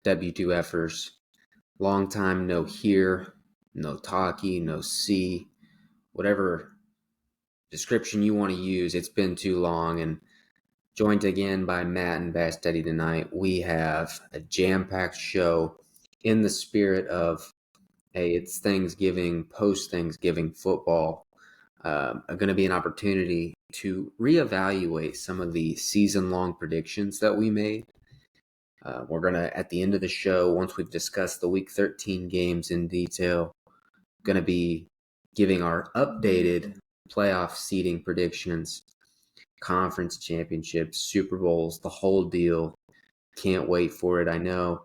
W2Fers. Long time no hear, no talkie, no see, whatever description you want to use. It's been too long. And joined again by Matt and Bastetti tonight, we have a jam-packed show in the spirit of, hey, it's Thanksgiving, post-Thanksgiving football. Going to be an opportunity to reevaluate some of the season-long predictions that we made. We're going to, at the end of the show, once we've discussed the Week 13 games in detail, going to be giving our updated playoff seeding predictions, conference championships, Super Bowls, the whole deal. Can't wait for it, I know.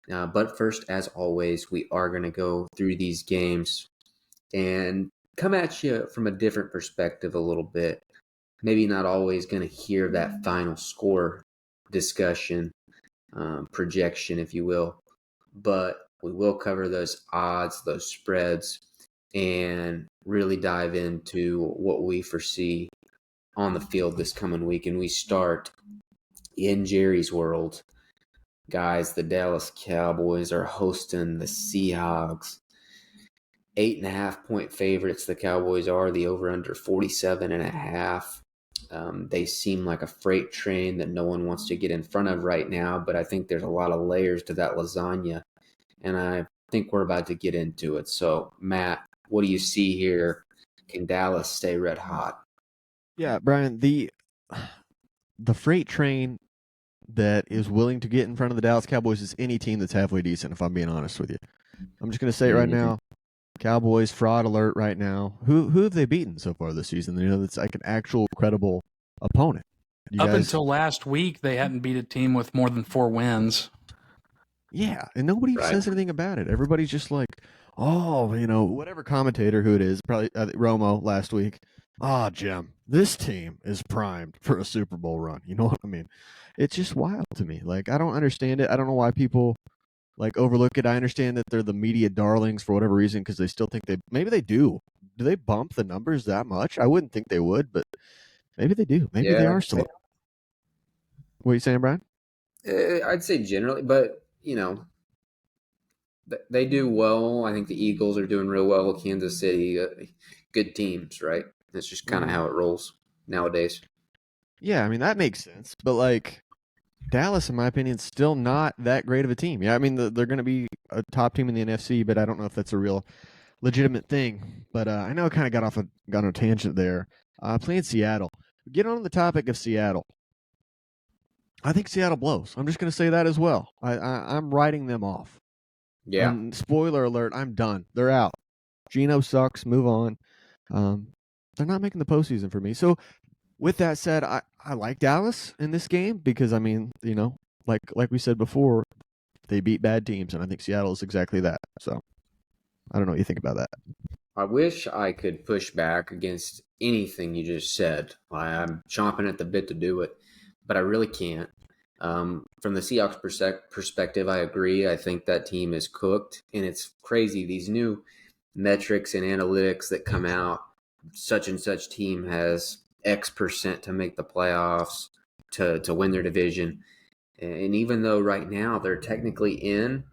But first, as always, we are going to go through these games and come at you from a different perspective a little bit. Maybe not always going to hear that final score discussion, projection, if you will, but we will cover those odds, those spreads, and really dive into what we foresee on the field this coming week. And we start in Jerry's world. Guys, the Dallas Cowboys are hosting the Seahawks. 8.5-point favorites, the Cowboys are. The over-under 47.5. They seem like a freight train that no one wants to get in front of right now, but I think there's a lot of layers to that lasagna, and I think we're about to get into it. So, Matt, what do you see here? Can Dallas stay red hot? Yeah, Brian, the freight train that is willing to get in front of the Dallas Cowboys is any team that's halfway decent, if I'm being honest with you. I'm just going to say it right now. Cowboys fraud alert right now. Who have they beaten so far this season? You know, that's like an actual credible opponent. Until last week, they hadn't beat a team with more than 4 wins. Yeah, and nobody says anything about it. Everybody's just like, oh, you know, whatever commentator who it is, probably Romo last week. Jim, this team is primed for a Super Bowl run. You know what I mean? It's just wild to me. Like, I don't understand it. I don't know why people overlook it. I understand that they're the media darlings for whatever reason because they still think maybe they do. Do they bump the numbers that much? I wouldn't think they would, but maybe they do. Maybe they are still. What are you saying, Brian? I'd say generally, but, you know, they do well. I think the Eagles are doing real well. Kansas City, good teams, right? That's just kind of how it rolls nowadays. Yeah, I mean, that makes sense. But, Dallas, in my opinion, is still not that great of a team. Yeah, I mean, they're going to be a top team in the NFC, but I don't know if that's a real legitimate thing. But I know I kind of got on a tangent there. Playing Seattle. Get on the topic of Seattle. I think Seattle blows. I'm just going to say that as well. I'm writing them off. Yeah. And spoiler alert, I'm done. They're out. Geno sucks. Move on. They're not making the postseason for me. So, with that said, I like Dallas in this game because, I mean, you know, like we said before, they beat bad teams, and I think Seattle is exactly that. So, I don't know what you think about that. I wish I could push back against anything you just said. I'm chomping at the bit to do it, but I really can't. From the Seahawks perspective, I agree. I think that team is cooked, and it's crazy. These new metrics and analytics that come out, such and such team has X% to make the playoffs, to win their division. And even though right now they're technically in,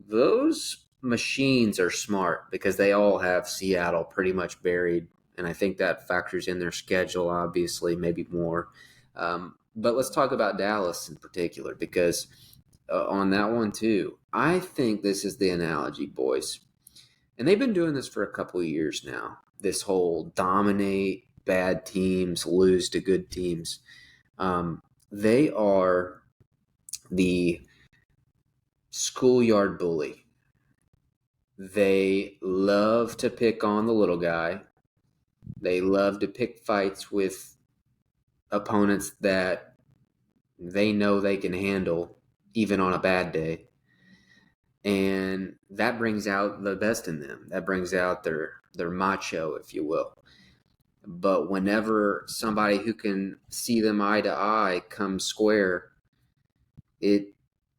those machines are smart because they all have Seattle pretty much buried. And I think that factors in their schedule, obviously, maybe more. But let's talk about Dallas in particular because on that one too, I think this is the analogy, boys. And they've been doing this for a couple of years now. This whole dominate bad teams, lose to good teams. They are the schoolyard bully. They love to pick on the little guy. They love to pick fights with opponents that they know they can handle, even on a bad day. And that brings out the best in them. That brings out their macho, if you will. But whenever somebody who can see them eye to eye comes square, it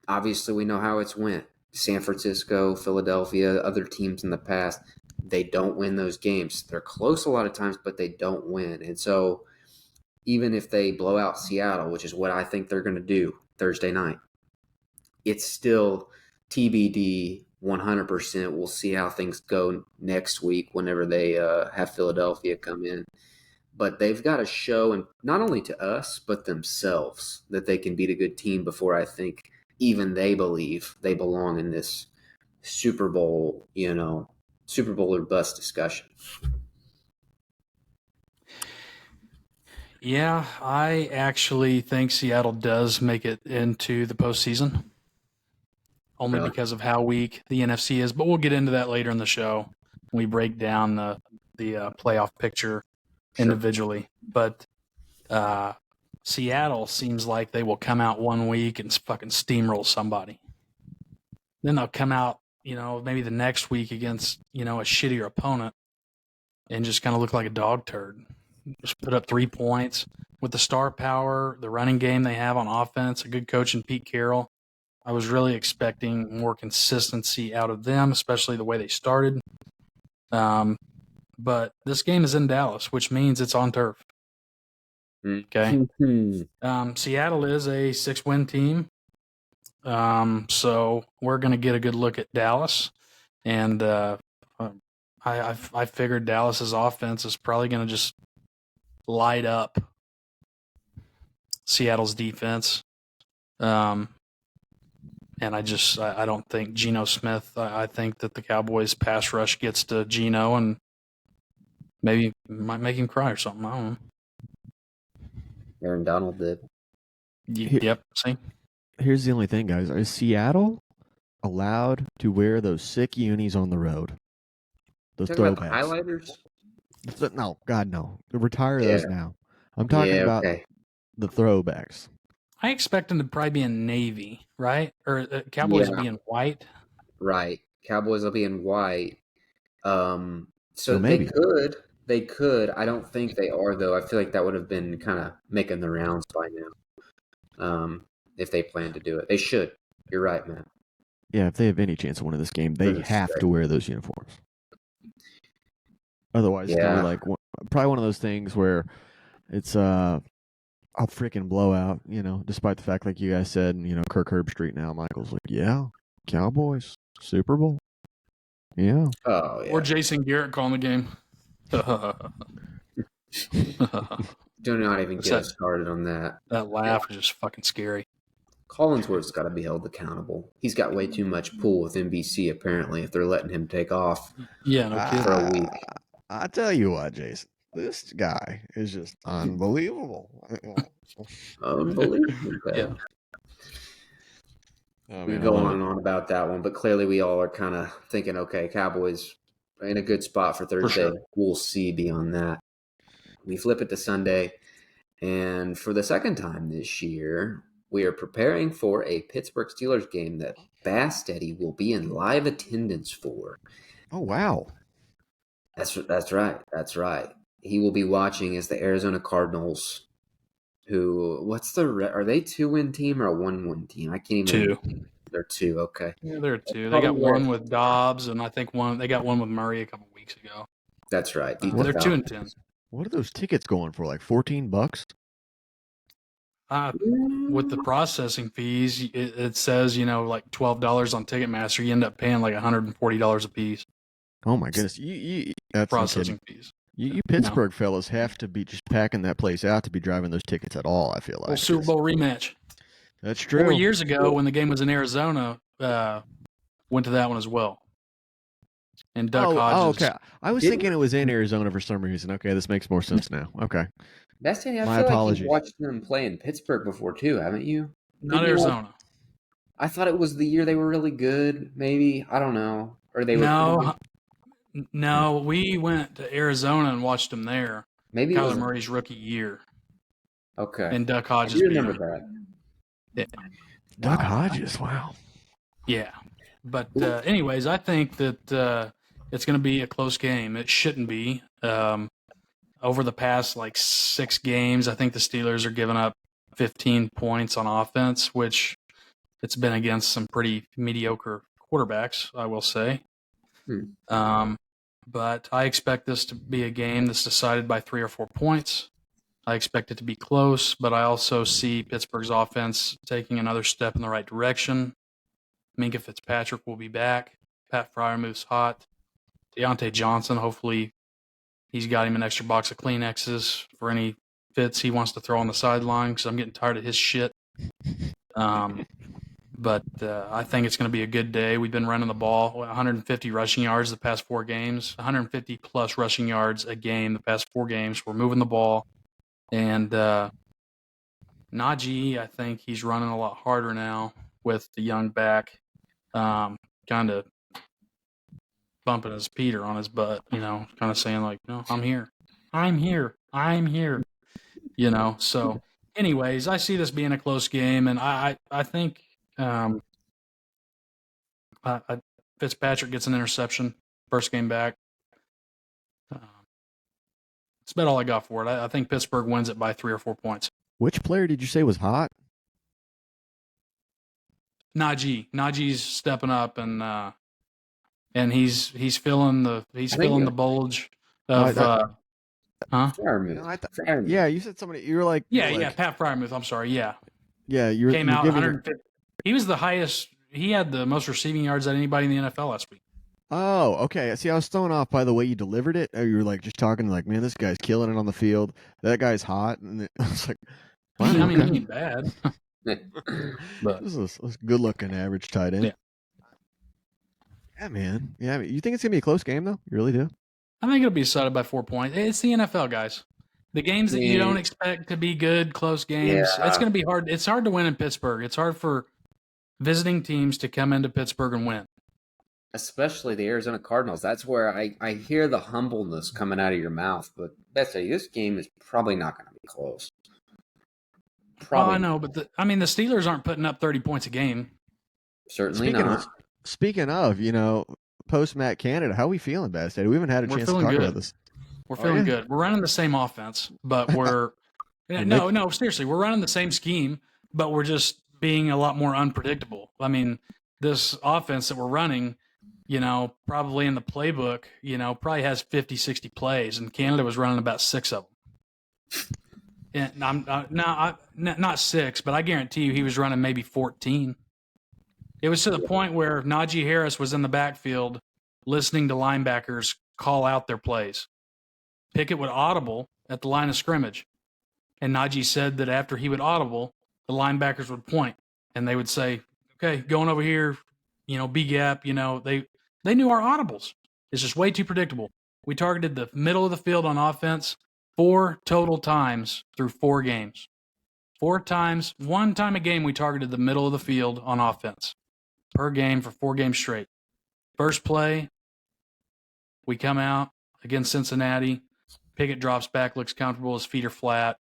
obviously we know how it's went. San Francisco, Philadelphia, other teams in the past, they don't win those games. They're close a lot of times, but they don't win. And so even if they blow out Seattle, which is what I think they're going to do Thursday night, it's still TBD 100%. We'll see how things go next week whenever they have Philadelphia come in. But they've got to show, and not only to us, but themselves, that they can beat a good team before I think even they believe they belong in this Super Bowl, Super Bowl or bust discussion. Yeah, I actually think Seattle does make it into the postseason, only Really? because of how weak the NFC is. But we'll get into that later in the show when we break down the playoff picture individually. But Seattle seems like they will come out one week and fucking steamroll somebody. Then they'll come out, maybe the next week against, a shittier opponent and just kind of look like a dog turd. Just put up 3 points with the star power, the running game they have on offense, a good coach in Pete Carroll. I was really expecting more consistency out of them, especially the way they started. But this game is in Dallas, which means it's on turf. Okay. Seattle is a 6-win team. So we're going to get a good look at Dallas. And I figured Dallas's offense is probably going to just light up Seattle's defense. And I don't think Geno Smith, I think that the Cowboys pass rush gets to Geno and maybe might make him cry or something. I don't know. Aaron Donald did. Yep. See? Here's the only thing, guys. Is Seattle allowed to wear those sick unis on the road? Those Talking about throwbacks. the highlighters? No, God, no. Retire those now. I'm talking about the throwbacks. I expect them to probably be in navy, right? Or Cowboys will be in white. Right. Cowboys will be in white. So maybe. They could. I don't think they are, though. I feel like that would have been kind of making the rounds by now. If they plan to do it. They should. You're right, man. Yeah, if they have any chance of winning this game, they have to wear those uniforms. Otherwise, it's going to be like probably one of those things where it's a freaking blowout, despite the fact, like you guys said, Kirk Herbstreit now, Michael's like, yeah, Cowboys, Super Bowl. Yeah. Oh, yeah. Or Jason Garrett calling the game. Do not even get us started on that. That laugh is just fucking scary. Collinsworth's got to be held accountable. He's got way too much pull with NBC, apparently, if they're letting him take off for a week. I tell you what, Jason, this guy is just unbelievable. Unbelievable. Yeah. We go on and on about that one, but clearly we all are kind of thinking, okay, Cowboys in a good spot for Thursday. For sure. We'll see beyond that. We flip it to Sunday, and for the second time this year, we are preparing for a Pittsburgh Steelers game that Bass Steady will be in live attendance for. Oh, wow. That's right. That's right. He will be watching as the Arizona Cardinals, are they 2-win team or a 1-win team? I can't even. 2. They're 2. Okay. Yeah, they're 2. They got one with Dobbs, and I think they got one with Murray a couple weeks ago. That's right. They're 2-10. What are those tickets going for? Like $14? With the processing fees, it says, like $12 on Ticketmaster. You end up paying like $140 a piece. Oh my goodness! That's processing fees. You Pittsburgh fellas have to be just packing that place out to be driving those tickets at all. I feel like. Well, Super Bowl rematch. That's true. 4 years ago, when the game was in Arizona, went to that one as well. And Duck Hodges. Oh, okay. I was thinking it was in Arizona for some reason. Okay, this makes more sense now. Okay. That's my apologies. Like you've watched them play in Pittsburgh before too, haven't you? Not Arizona. I thought it was the year they were really good. Maybe I don't know. Or they were. No, we went to Arizona and watched them there. Maybe Kyler Murray's rookie year. Okay. And Duck Hodges. I remember that. Yeah. Duck Hodges. Wow. Yeah. But anyways, I think that it's going to be a close game. It shouldn't be. Over the past 6 games, I think the Steelers are giving up 15 points on offense, which it's been against some pretty mediocre quarterbacks, I will say. But I expect this to be a game that's decided by 3 or 4 points. I expect it to be close, but I also see Pittsburgh's offense taking another step in the right direction. Minka Fitzpatrick will be back. Pat Fryermuth's hot. Deontay Johnson, hopefully he's got him an extra box of Kleenexes for any fits he wants to throw on the sideline because I'm getting tired of his shit. But I think it's going to be a good day. We've been running the ball, 150 rushing yards the past 4 games, 150 plus rushing yards a game the past 4 games. We're moving the ball. And Najee, I think he's running a lot harder now with the young back, kind of bumping his Peter on his butt, kind of saying like, no, I'm here. So anyways, I see this being a close game, and I think Fitzpatrick gets an interception first game back. That's about all I got for it. I think Pittsburgh wins it by 3 or 4 points. Which player did you say was hot? Najee. Najee's stepping up, and he's feeling the bulge of Fryermuth. Yeah, you said somebody. You were like, Pat Fryermuth. I'm sorry. Yeah, you came out 150. He was the highest. He had the most receiving yards than anybody in the NFL last week. Oh, okay. See, I was thrown off by the way you delivered it. You were like just talking like, man, this guy's killing it on the field. That guy's hot, and I was like, wow, I mean, he ain't bad. But this is a good-looking average tight end. Yeah. Yeah, man. Yeah, you think it's gonna be a close game though? You really do? I think it'll be decided by 4 points. It's the NFL, guys. The games that you don't expect to be good, close games, it's going to be hard. It's hard to win in Pittsburgh. It's hard for visiting teams to come into Pittsburgh and win. Especially the Arizona Cardinals. That's where I hear the humbleness coming out of your mouth. But Betsy, this game is probably not going to be close. Probably. I know, but the Steelers aren't putting up 30 points a game. Certainly not. Speaking of, post Matt Canada, how are we feeling, Best? We haven't had a chance to talk about this. We're feeling good. We're running the same offense, but we're no, seriously, we're running the same scheme, but we're just being a lot more unpredictable. I mean, this offense that we're running, probably in the playbook, probably has 50, 60 plays, and Canada was running about 6 of them. And I'm not 6, but I guarantee you he was running maybe 14. It was to the point where Najee Harris was in the backfield listening to linebackers call out their plays. Pickett would audible at the line of scrimmage. And Najee said that after he would audible, the linebackers would point and they would say, okay, going over here, B gap, they knew our audibles. It's just way too predictable. We targeted the middle of the field on offense 4 total times through 4 games. 4 times, 1 time a game we targeted the middle of the field on offense per game for 4 games straight. First play, we come out against Cincinnati. Pickett drops back, looks comfortable, his feet are flat.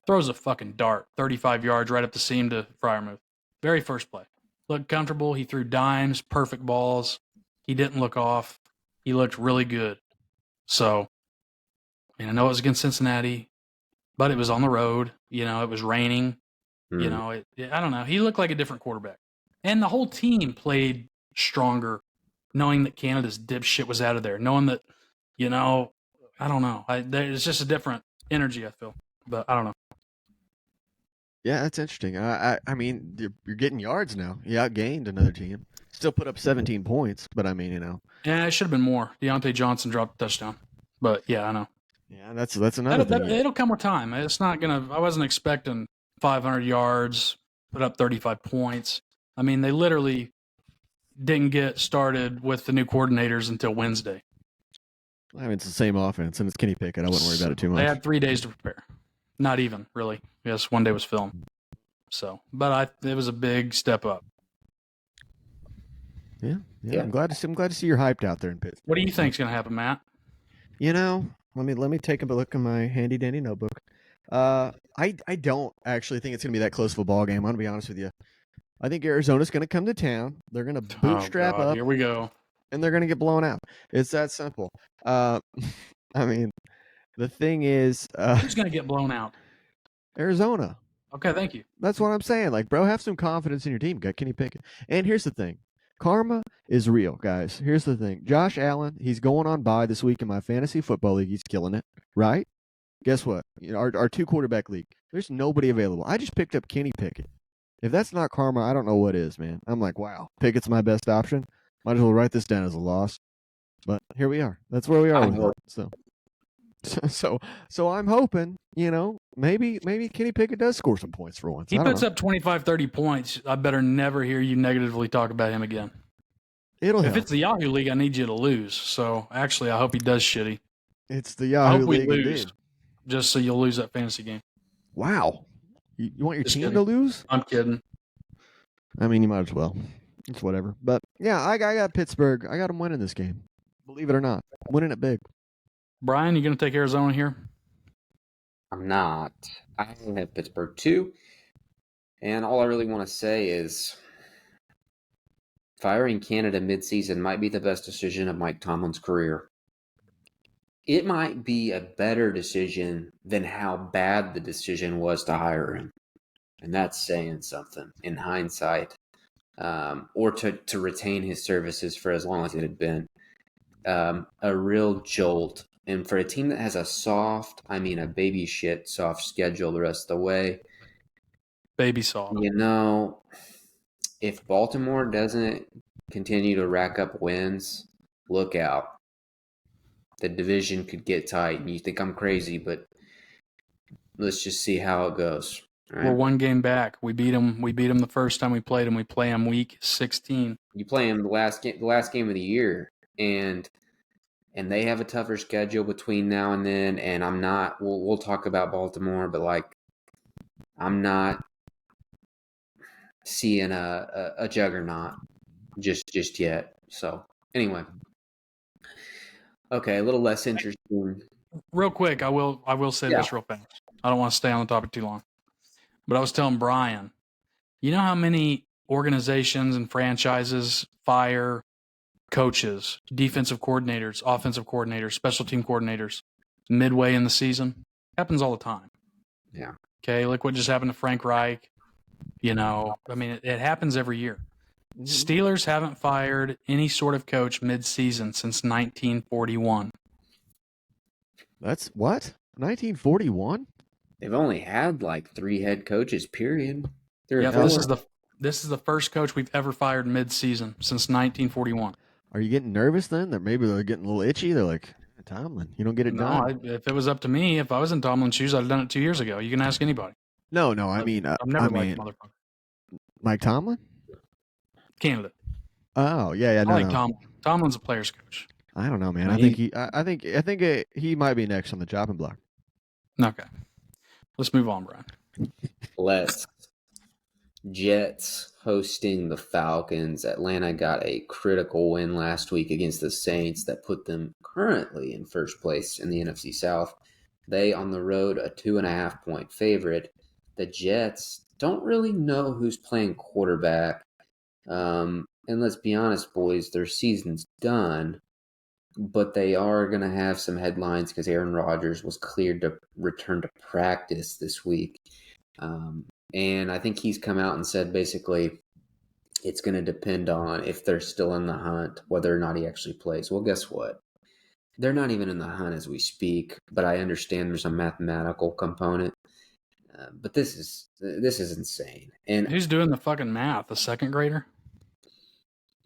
Throws a fucking dart, 35 yards right up the seam to Fryermuth. Very first play. Looked comfortable. He threw dimes, perfect balls. He didn't look off. He looked really good. So, I know it was against Cincinnati, but it was on the road. It was raining. I don't know. He looked like a different quarterback. And the whole team played stronger, knowing that Canada's dipshit was out of there, knowing that, I don't know. It's just a different energy, I feel. But I don't know. Yeah, that's interesting. I mean, you're getting yards now. You outgained another team. Still put up 17 points, but I mean, Yeah, it should have been more. Deontay Johnson dropped a touchdown. But yeah, I know. Yeah, that's another thing. It'll come with time. It's not gonna. I wasn't expecting 500 yards, put up 35 points. I mean, they literally didn't get started with the new coordinators until Wednesday. I mean, it's the same offense, and it's Kenny Pickett. I wouldn't worry about it too much. They had 3 days to prepare. Not even, really. Yes, 1 day was film. So, but it was a big step up. Yeah. I'm glad to see you're hyped out there in Pittsburgh. What do you think is going to happen, Matt? Let me take a look at my handy dandy notebook. I don't actually think it's going to be that close of a ball game. I'm going to be honest with you. I think Arizona's going to come to town. They're going to bootstrap up. Here we go. And they're going to get blown out. It's that simple. I mean, the thing is... who's going to get blown out? Arizona. Okay, thank you. That's what I'm saying. Like, bro, have some confidence in your team. Got Kenny Pickett. And here's the thing. Karma is real, guys. Here's the thing. Josh Allen, he's going on bye this week in my fantasy football league. He's killing it, right? Guess what? Our 2 quarterback league. There's nobody available. I just picked up Kenny Pickett. If that's not karma, I don't know what is, man. I'm like, wow, Pickett's my best option. Might as well write this down as a loss. But here we are. That's where we are with it. So I'm hoping, maybe Kenny Pickett does score some points for once. He puts up 25, 30 points. I better never hear you negatively talk about him again. If it's the Yahoo League, I need you to lose. So actually, I hope he does shitty. It's the Yahoo League indeed. Just so you'll lose that fantasy game. Wow. You want your Just team kidding. to lose? I'm kidding. I mean, you might as well. It's whatever. But yeah, I got Pittsburgh. I got them winning this game. Believe it or not, winning it big. Brian, you going to take Arizona here? I'm not. I have Pittsburgh too. And all I really want to say is firing Canada midseason might be the best decision of Mike Tomlin's career. It might be a better decision than how bad the decision was to hire him. And that's saying something in hindsight. Or to retain his services for as long as it had been. A real jolt. And for a team that has a baby shit soft schedule the rest of the way. Baby soft. If Baltimore doesn't continue to rack up wins, look out. The division could get tight. And you think I'm crazy, but let's just see how it goes. Right? We're one game back. We beat them the first time we played them. We play them week 16. You play them the last game of the year, and they have a tougher schedule between now and then. And I'm not. We'll talk about Baltimore, but I'm not seeing a juggernaut just yet. So anyway, okay, a little less interesting. Real quick, I will say this real fast. I don't want to stay on the topic too long, but I was telling Brian, you know how many organizations and franchises fire coaches, defensive coordinators, offensive coordinators, special team coordinators midway in the season? Happens all the time. Yeah. Okay, look what just happened to Frank Reich. It happens every year. Mm-hmm. Steelers haven't fired any sort of coach mid-season since 1941. That's what? 1941? They've only had 3 head coaches, period. This is the first coach we've ever fired mid-season since 1941. Are you getting nervous then? That maybe they're getting a little itchy. They're like, Tomlin, you don't get it done. If it was up to me, if I was in Tomlin's shoes, I'd have done it 2 years ago. You can ask anybody. No, I've never liked motherfucker. Mike Tomlin? Canada. Oh, yeah. I like Tomlin. Tomlin's a player's coach. I don't know, man. I think he might be next on the chopping block. Okay. Let's move on, Brian. Let's. Jets hosting the Falcons. Atlanta got a critical win last week against the Saints that put them currently in first place in the NFC South. They, on the road, a 2.5-point favorite. The Jets don't really know who's playing quarterback. And let's be honest, boys, their season's done. But they are going to have some headlines because Aaron Rodgers was cleared to return to practice this week. And I think he's come out and said basically it's going to depend on if they're still in the hunt, whether or not he actually plays. Well, guess what? They're not even in the hunt as we speak, but I understand there's a mathematical component. But this is insane. And who's doing the fucking math? A second grader?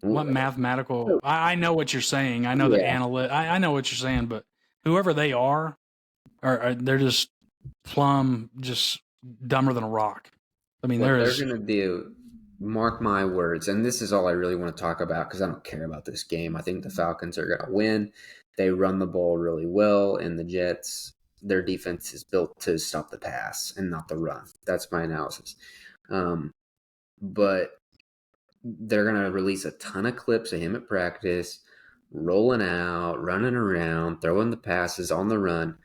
What mathematical? I know what you're saying. I know the analyst. I know what you're saying, but whoever they are they're just plumb, just dumber than a rock. I mean, they're going to do. Mark my words, and this is all I really want to talk about because I don't care about this game. I think the Falcons are going to win. They run the ball really well, and the Jets, their defense is built to stop the pass and not the run. That's my analysis. But they're going to release a ton of clips of him at practice, rolling out, running around, throwing the passes on the run,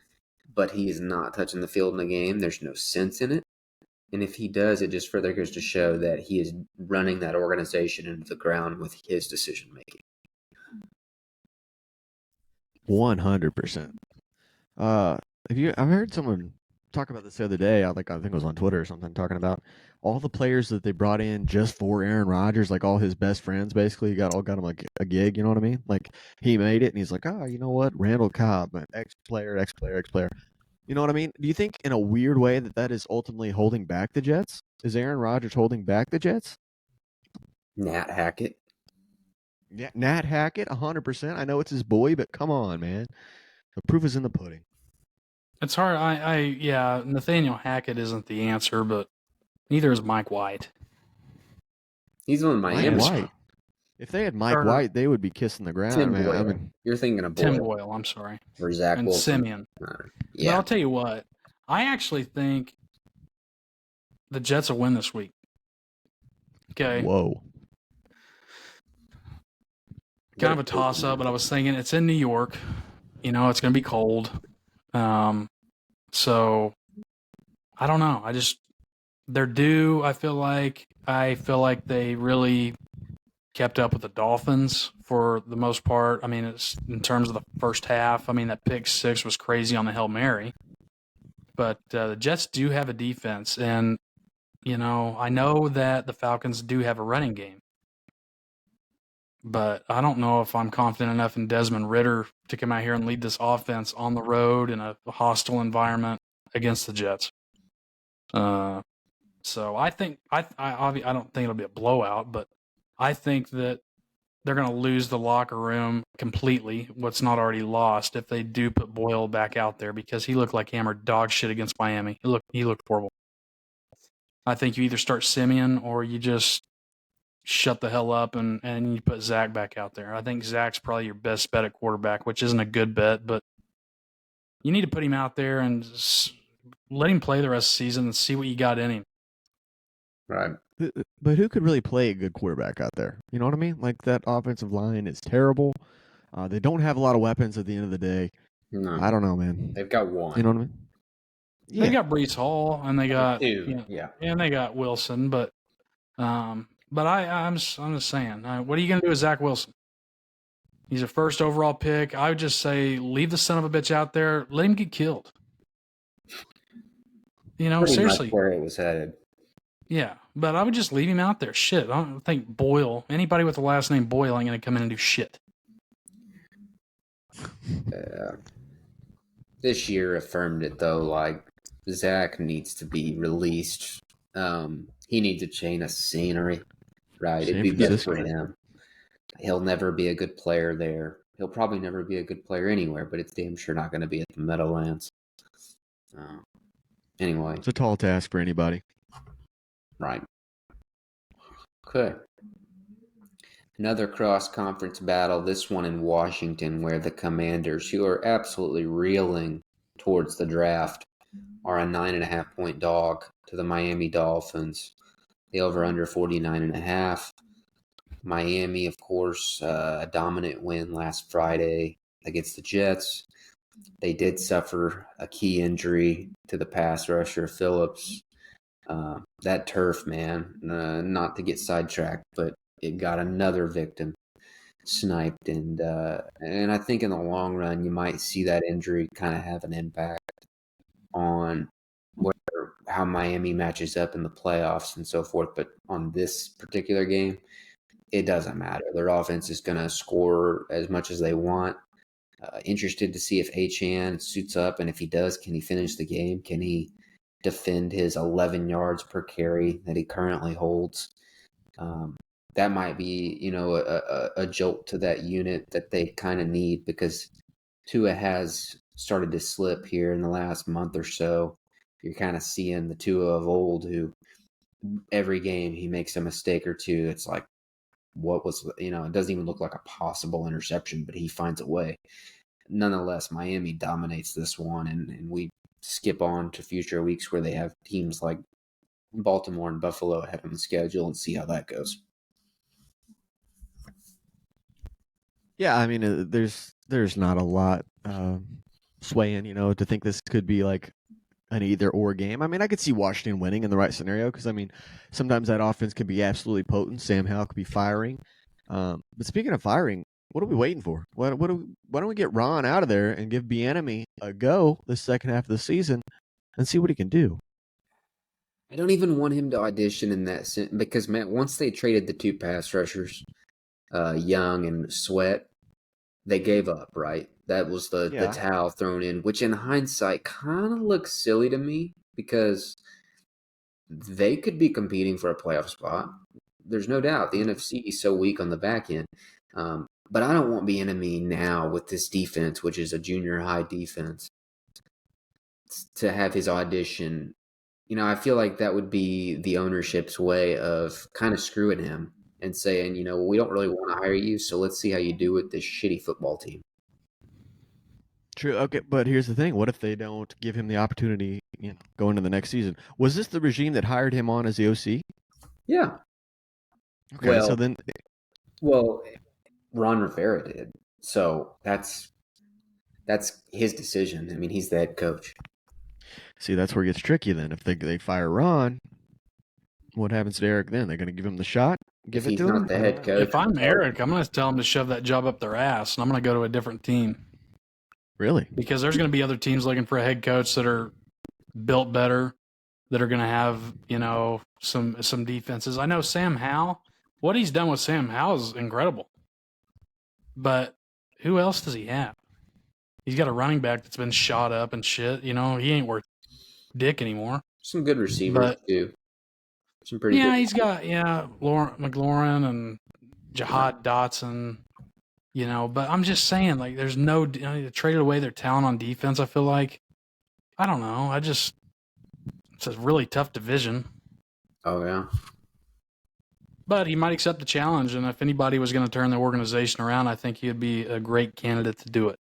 but he is not touching the field in the game. There's no sense in it. And if he does, it just further goes to show that he is running that organization into the ground with his decision-making. 100%. I've heard someone talk about this the other day. I think it was on Twitter or something, talking about all the players that they brought in just for Aaron Rodgers, like all his best friends, basically got him like a gig. You know what I mean? Like he made it, and he's like, oh, you know what? Randall Cobb, X player. You know what I mean? Do you think in a weird way that is ultimately holding back the Jets? Is Aaron Rodgers holding back the Jets? Nat Hackett. Yeah, Nat Hackett, 100%. I know it's his boy, but come on, man. The proof is in the pudding. It's hard. Yeah, Nathaniel Hackett isn't the answer, but neither is Mike White. He's on Miami. Mike White. If they had Mike White, they would be kissing the ground. Tim Man. Boyle. I mean, You're thinking of Tim Boyle. I'm sorry. Or Zach and Wilson. Simeon. Yeah. But I'll tell you what. I actually think the Jets will win this week. Okay. Whoa. Kind of a toss-up, but I was thinking it's in New York. You know, it's going to be cold. So I don't know. They're due. I feel like they really kept up with the Dolphins for the most part. I mean, it's in terms of the first half. I mean, that pick six was crazy on the Hail Mary. But the Jets do have a defense, and you know, I know that the Falcons do have a running game. But I don't know if I'm confident enough in Desmond Ridder to come out here and lead this offense on the road in a hostile environment against the Jets. So I think I don't think it'll be a blowout, but I think that they're going to lose the locker room completely. What's not already lost if they do put Boyle back out there, because he looked like hammered dog shit against Miami. He looked horrible. I think you either start Simeon or you just shut the hell up and you put Zach back out there. I think Zach's probably your best bet at quarterback, which isn't a good bet, but you need to put him out there and let him play the rest of the season and see what you got in him. Right. But who could really play a good quarterback out there? You know what I mean? Like, that offensive line is terrible. They don't have a lot of weapons at the end of the day. No. I don't know, man. They've got one. You know what I mean? Yeah. They got Breece Hall and they got two. And they got Wilson, but I'm just saying, what are you going to do with Zach Wilson? He's a first overall pick. I would just say leave the son of a bitch out there. Let him get killed. You know, pretty seriously. Much where it was headed. Yeah, but I would just leave him out there. Shit, I don't think Boyle, anybody with the last name Boyle ain't going to come in and do shit. This year affirmed it, though. Like, Zach needs to be released. He needs a change of scenery, right? It'd be better for him. He'll never be a good player there. He'll probably never be a good player anywhere, but it's damn sure not going to be at the Meadowlands. Anyway. It's a tall task for anybody. Right. Okay. Another cross-conference battle, this one in Washington, where the Commanders, who are absolutely reeling towards the draft, are a 9.5-point dog to the Miami Dolphins. The over-under 49.5. Miami, of course, a dominant win last Friday against the Jets. They did suffer a key injury to the pass rusher, Phillips. That turf, man, not to get sidetracked, but it got another victim sniped. And I think in the long run, you might see that injury kind of have an impact on how Miami matches up in the playoffs and so forth. But on this particular game, it doesn't matter. Their offense is going to score as much as they want. Interested to see if Achane suits up, and if he does, can he finish the game? Can he defend his 11 yards per carry that he currently holds? That might be, a jolt to that unit that they kind of need, because Tua has started to slip here in the last month or so. You're kind of seeing the Tua of old, who every game he makes a mistake or two. It's like, it doesn't even look like a possible interception, but he finds a way. Nonetheless, Miami dominates this one, and we skip on to future weeks where they have teams like Baltimore and Buffalo ahead on the schedule, and see how that goes. Yeah, I mean, there's not a lot swaying, to think this could be like an either-or game. I mean, I could see Washington winning in the right scenario, because, I mean, sometimes that offense can be absolutely potent. Sam Howell could be firing. But speaking of firing, what are we waiting for? Why don't we get Ron out of there and give Bieniemy a go the second half of the season and see what he can do? I don't even want him to audition in that sense, because, man, once they traded the two pass rushers, Young and Sweat, they gave up, right? that was the towel thrown in, which in hindsight kind of looks silly to me because they could be competing for a playoff spot. There's no doubt the NFC is so weak on the back end. But I don't want Bieniemy now with this defense, which is a junior high defense, to have his audition. I feel like that would be the ownership's way of kind of screwing him and saying, we don't really want to hire you, so let's see how you do with this shitty football team. True. Okay, but here's the thing: what if they don't give him the opportunity, going into the next season? Was this the regime that hired him on as the OC? Yeah. Okay, so then, Ron Rivera did. So that's his decision. I mean, he's the head coach. See, that's where it gets tricky. Then, if they fire Ron, what happens to Eric then? They're going to give him the shot, give it to him. The head coach. If I'm Eric, I'm going to tell him to shove that job up their ass, and I'm going to go to a different team. Really? Because there's going to be other teams looking for a head coach that are built better, that are going to have, some defenses. I know Sam Howell. What he's done with Sam Howell is incredible. But who else does he have? He's got a running back that's been shot up and shit. He ain't worth dick anymore. Some good receivers, too. Some pretty good. He's got, McLaurin and Jahad Dotson. But I'm just saying, like, there's no they traded away their talent on defense. I feel like, I don't know. It's a really tough division. Oh yeah. But he might accept the challenge, and if anybody was going to turn the organization around, I think he'd be a great candidate to do it.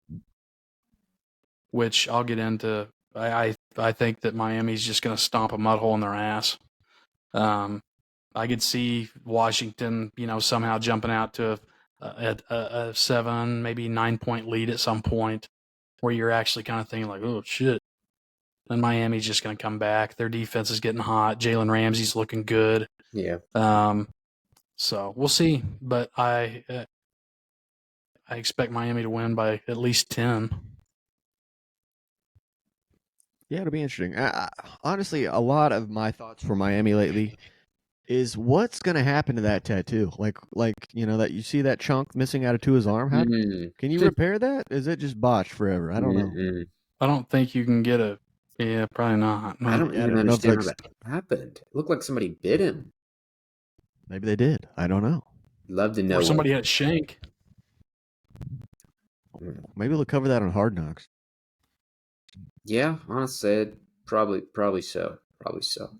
Which I'll get into. I think that Miami's just going to stomp a mud hole in their ass. I could see Washington, somehow jumping out to a 7, maybe 9-point lead at some point, where you're actually kind of thinking like, oh shit. And Miami's just going to come back. Their defense is getting hot. Jalen Ramsey's looking good. Yeah. So we'll see, but I expect Miami to win by at least 10. Yeah, it'll be interesting. Honestly, a lot of my thoughts for Miami lately is what's going to happen to that tattoo? Like that you see that chunk missing out of Tua's arm. Can you repair that? Is it just botched forever? I don't know. I don't think you can get a. Yeah, probably not. No. I don't even understand how that happened. It looked like somebody bit him. Maybe they did. I don't know. Love to know. Or somebody had a shank. Maybe they'll cover that on Hard Knocks. Yeah, honestly, probably so. Probably so.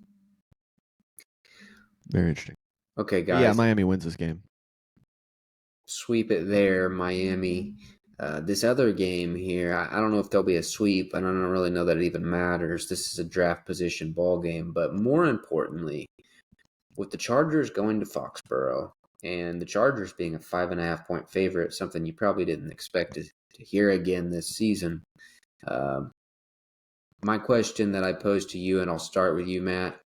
Very interesting. Okay, guys. Yeah, Miami wins this game. Sweep it there, Miami. This other game here, I don't know if there'll be a sweep. I don't really know that it even matters. This is a draft position ball game. But more importantly, with the Chargers going to Foxborough and the Chargers being a 5.5-point favorite, something you probably didn't expect to hear again this season. My question that I pose to you, and I'll start with you, Matt,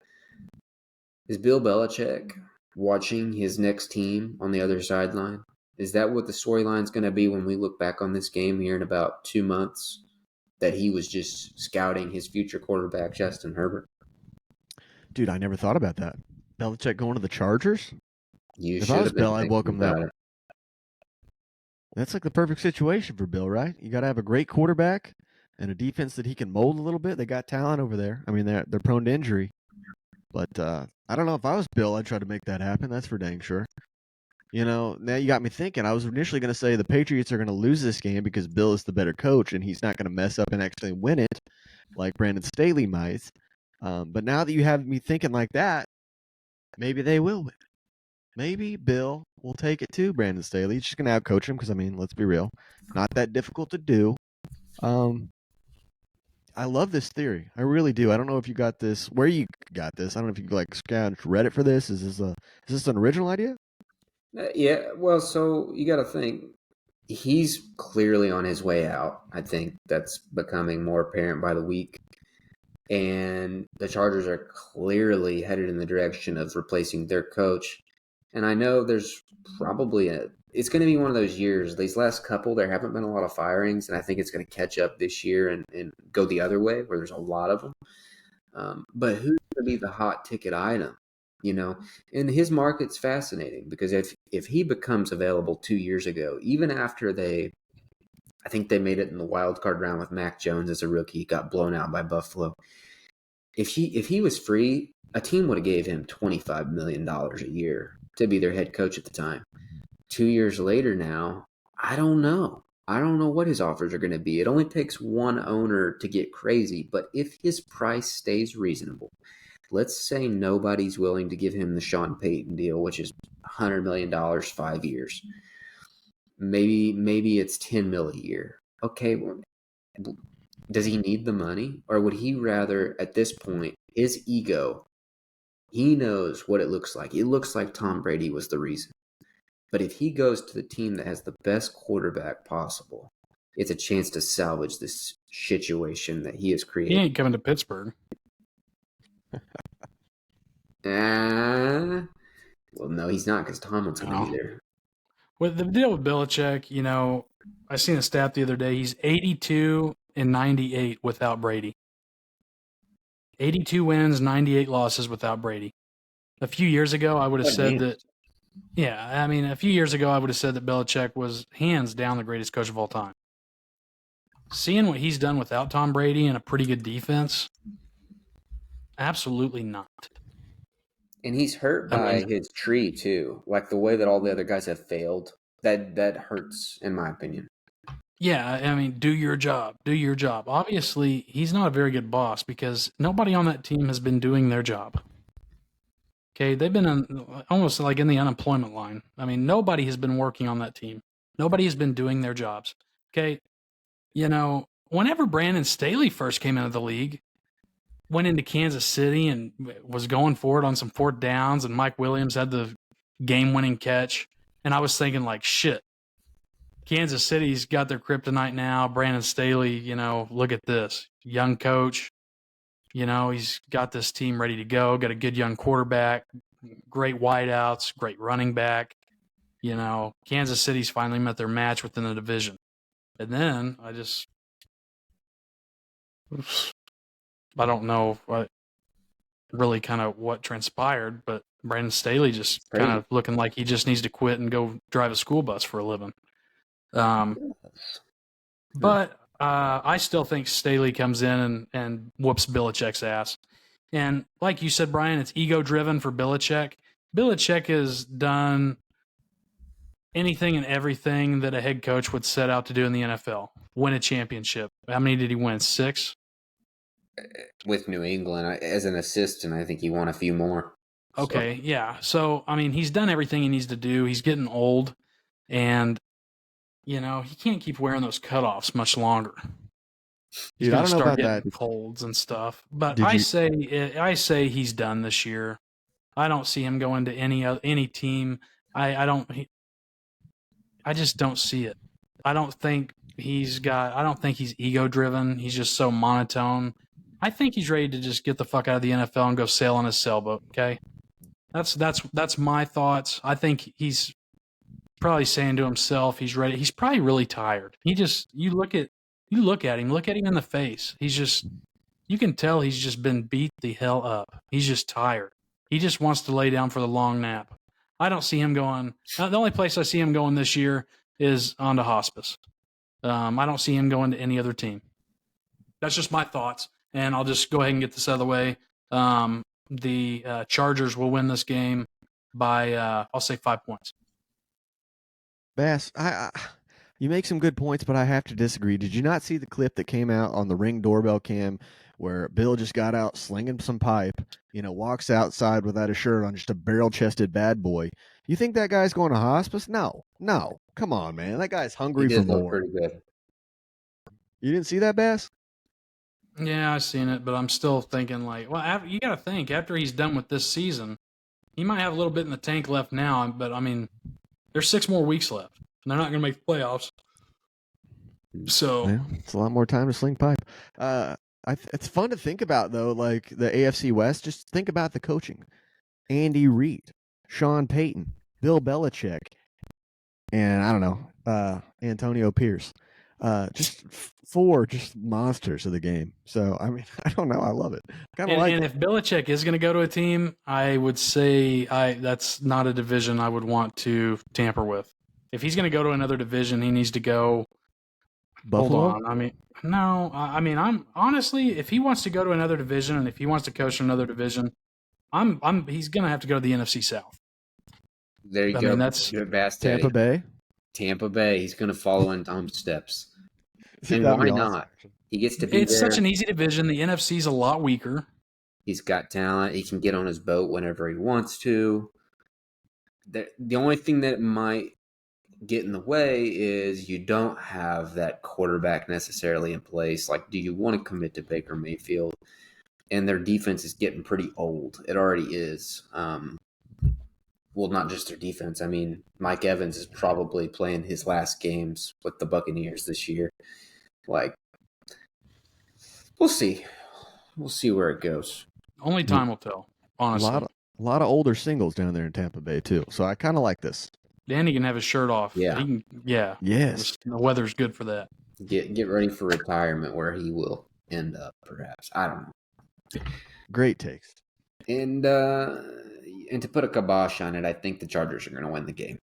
is Bill Belichick watching his next team on the other sideline? Is that what the storyline is going to be when we look back on this game here in about 2 months, that he was just scouting his future quarterback, Justin Herbert? Dude, I never thought about that. Belichick going to the Chargers? If I was Bill, I'd welcome that. That's like the perfect situation for Bill, right? You got to have a great quarterback and a defense that he can mold a little bit. They got talent over there. I mean, they're prone to injury. But I don't know. If I was Bill, I'd try to make that happen. That's for dang sure. Now you got me thinking. I was initially going to say the Patriots are going to lose this game because Bill is the better coach and he's not going to mess up and actually win it like Brandon Staley might. But now that you have me thinking like that, maybe they will win. Maybe Bill will take it to Brandon Staley. He's just going to outcoach him because, I mean, let's be real. Not that difficult to do. I love this theory. I really do. I don't know if you got this. Where you got this? I don't know if you scrounged Reddit for this. Is this an original idea? Yeah. Well, so you got to think he's clearly on his way out. I think that's becoming more apparent by the week. And the Chargers are clearly headed in the direction of replacing their coach. And I know there's probably it's going to be one of those years. These last couple, there haven't been a lot of firings, and I think it's going to catch up this year and go the other way where there's a lot of them. But who's going to be the hot ticket item? And his market's fascinating because if he becomes available 2 years ago, even after they I think they made it in the wild card round with Mac Jones as a rookie. He got blown out by Buffalo. If he was free, a team would have gave him $25 million a year to be their head coach at the time. 2 years later now, I don't know. I don't know what his offers are going to be. It only takes one owner to get crazy, but if his price stays reasonable, let's say nobody's willing to give him the Sean Payton deal, which is $100 million, 5 years. Maybe it's $10 million a year. Okay, well, does he need the money? Or would he rather, at this point, his ego, he knows what it looks like. It looks like Tom Brady was the reason. But if he goes to the team that has the best quarterback possible, it's a chance to salvage this situation that he has created. He ain't coming to Pittsburgh. Well, no, he's not, because Tomlin's going to be there. With the deal with Belichick, I seen a stat the other day. He's 82-98 without Brady. 82 wins, 98 losses without Brady. A few years ago, I would have said that. Yeah, I mean, a few years ago, I would have said that Belichick was hands down the greatest coach of all time. Seeing what he's done without Tom Brady and a pretty good defense, absolutely not. And he's hurt by his tree too, like the way that all the other guys have failed. That hurts, in my opinion. Yeah, I mean, do your job. Do your job. Obviously, he's not a very good boss because nobody on that team has been doing their job. Okay, they've been almost like in the unemployment line. I mean, nobody has been working on that team. Nobody has been doing their jobs. Okay, whenever Brandon Staley first came into the league, went into Kansas City and was going for it on some fourth downs, and Mike Williams had the game-winning catch, and I was thinking like, shit, Kansas City's got their kryptonite now. Brandon Staley, look at this. Young coach. He's got this team ready to go, got a good young quarterback, great wideouts, great running back. Kansas City's finally met their match within the division. And then I don't know what transpired, but Brandon Staley just kind of looking like he just needs to quit and go drive a school bus for a living. But I still think Staley comes in and whoops Belichick's ass. And like you said, Brian, it's ego-driven for Belichick. Belichick has done anything and everything that a head coach would set out to do in the NFL. Win a championship. How many did he win? 6? With New England. As an assistant, I think he won a few more. Okay, yeah. So, I mean, he's done everything he needs to do. He's getting old, and he can't keep wearing those cutoffs much longer. He's Dude, I don't know about that. Colds and stuff, but I say he's done this year. I don't see him going to any team. I just don't see it. I don't think he's ego driven. He's just so monotone. I think he's ready to just get the fuck out of the NFL and go sail on his sailboat. Okay, that's my thoughts. I think he's probably saying to himself he's ready. He's probably really tired. You look at him in the face. You can tell he's just been beat the hell up. He's just tired. He just wants to lay down for the long nap. I don't see him going. The only place I see him going this year is onto hospice. I don't see him going to any other team. That's just my thoughts, and I'll just go ahead and get this out of the way. The Chargers will win this game by, I'll say 5 points. Bass, you make some good points, but I have to disagree. Did you not see the clip that came out on the Ring doorbell cam where Bill just got out slinging some pipe, walks outside without a shirt on, just a barrel-chested bad boy? You think that guy's going to hospice? No. Come on, man. That guy's hungry for more. Pretty good. You didn't see that, Bass? Yeah, I've seen it, but I'm still thinking you got to think, after he's done with this season, he might have a little bit in the tank left now, but I mean, there's 6 more weeks left, and they're not going to make the playoffs. So it's a lot more time to sling pipe. It's fun to think about, though, like the AFC West. Just think about the coaching. Andy Reid, Sean Payton, Bill Belichick, and I don't know, Antonio Pierce. Just 4 just monsters of the game. So, I mean, I don't know. I love it. And if Belichick is going to go to a team, I would say that's not a division I would want to tamper with. If he's going to go to another division, he needs to go Buffalo? Hold on. I mean, no. I mean, I'm honestly, if he wants to go to another division and if he wants to coach in another division, he's gonna have to go to the NFC South. There you I go. mean, that's Good pass, Tampa Bay? Tampa Bay. He's going to follow in Tom's steps. And That'd why be awesome, not? actually. He gets to be it's there. such an easy division. The NFC's a lot weaker. He's got talent. He can get on his boat whenever he wants to. The only thing that might get in the way is you don't have that quarterback necessarily in place. Like, do you want to commit to Baker Mayfield? And their defense is getting pretty old. It already is. Well, not just their defense. I mean, Mike Evans is probably playing his last games with the Buccaneers this year. Like, we'll see. We'll see where it goes. Only time will tell. Honestly, A lot of older singles down there in Tampa Bay too. So I kind of like this. Danny can have his shirt off. Yeah. He can. Yeah. Yes. The weather's good for that. Get ready for retirement where he will end up, perhaps. I don't know. Great takes. And to put a kibosh on it, I think the Chargers are going to win the game.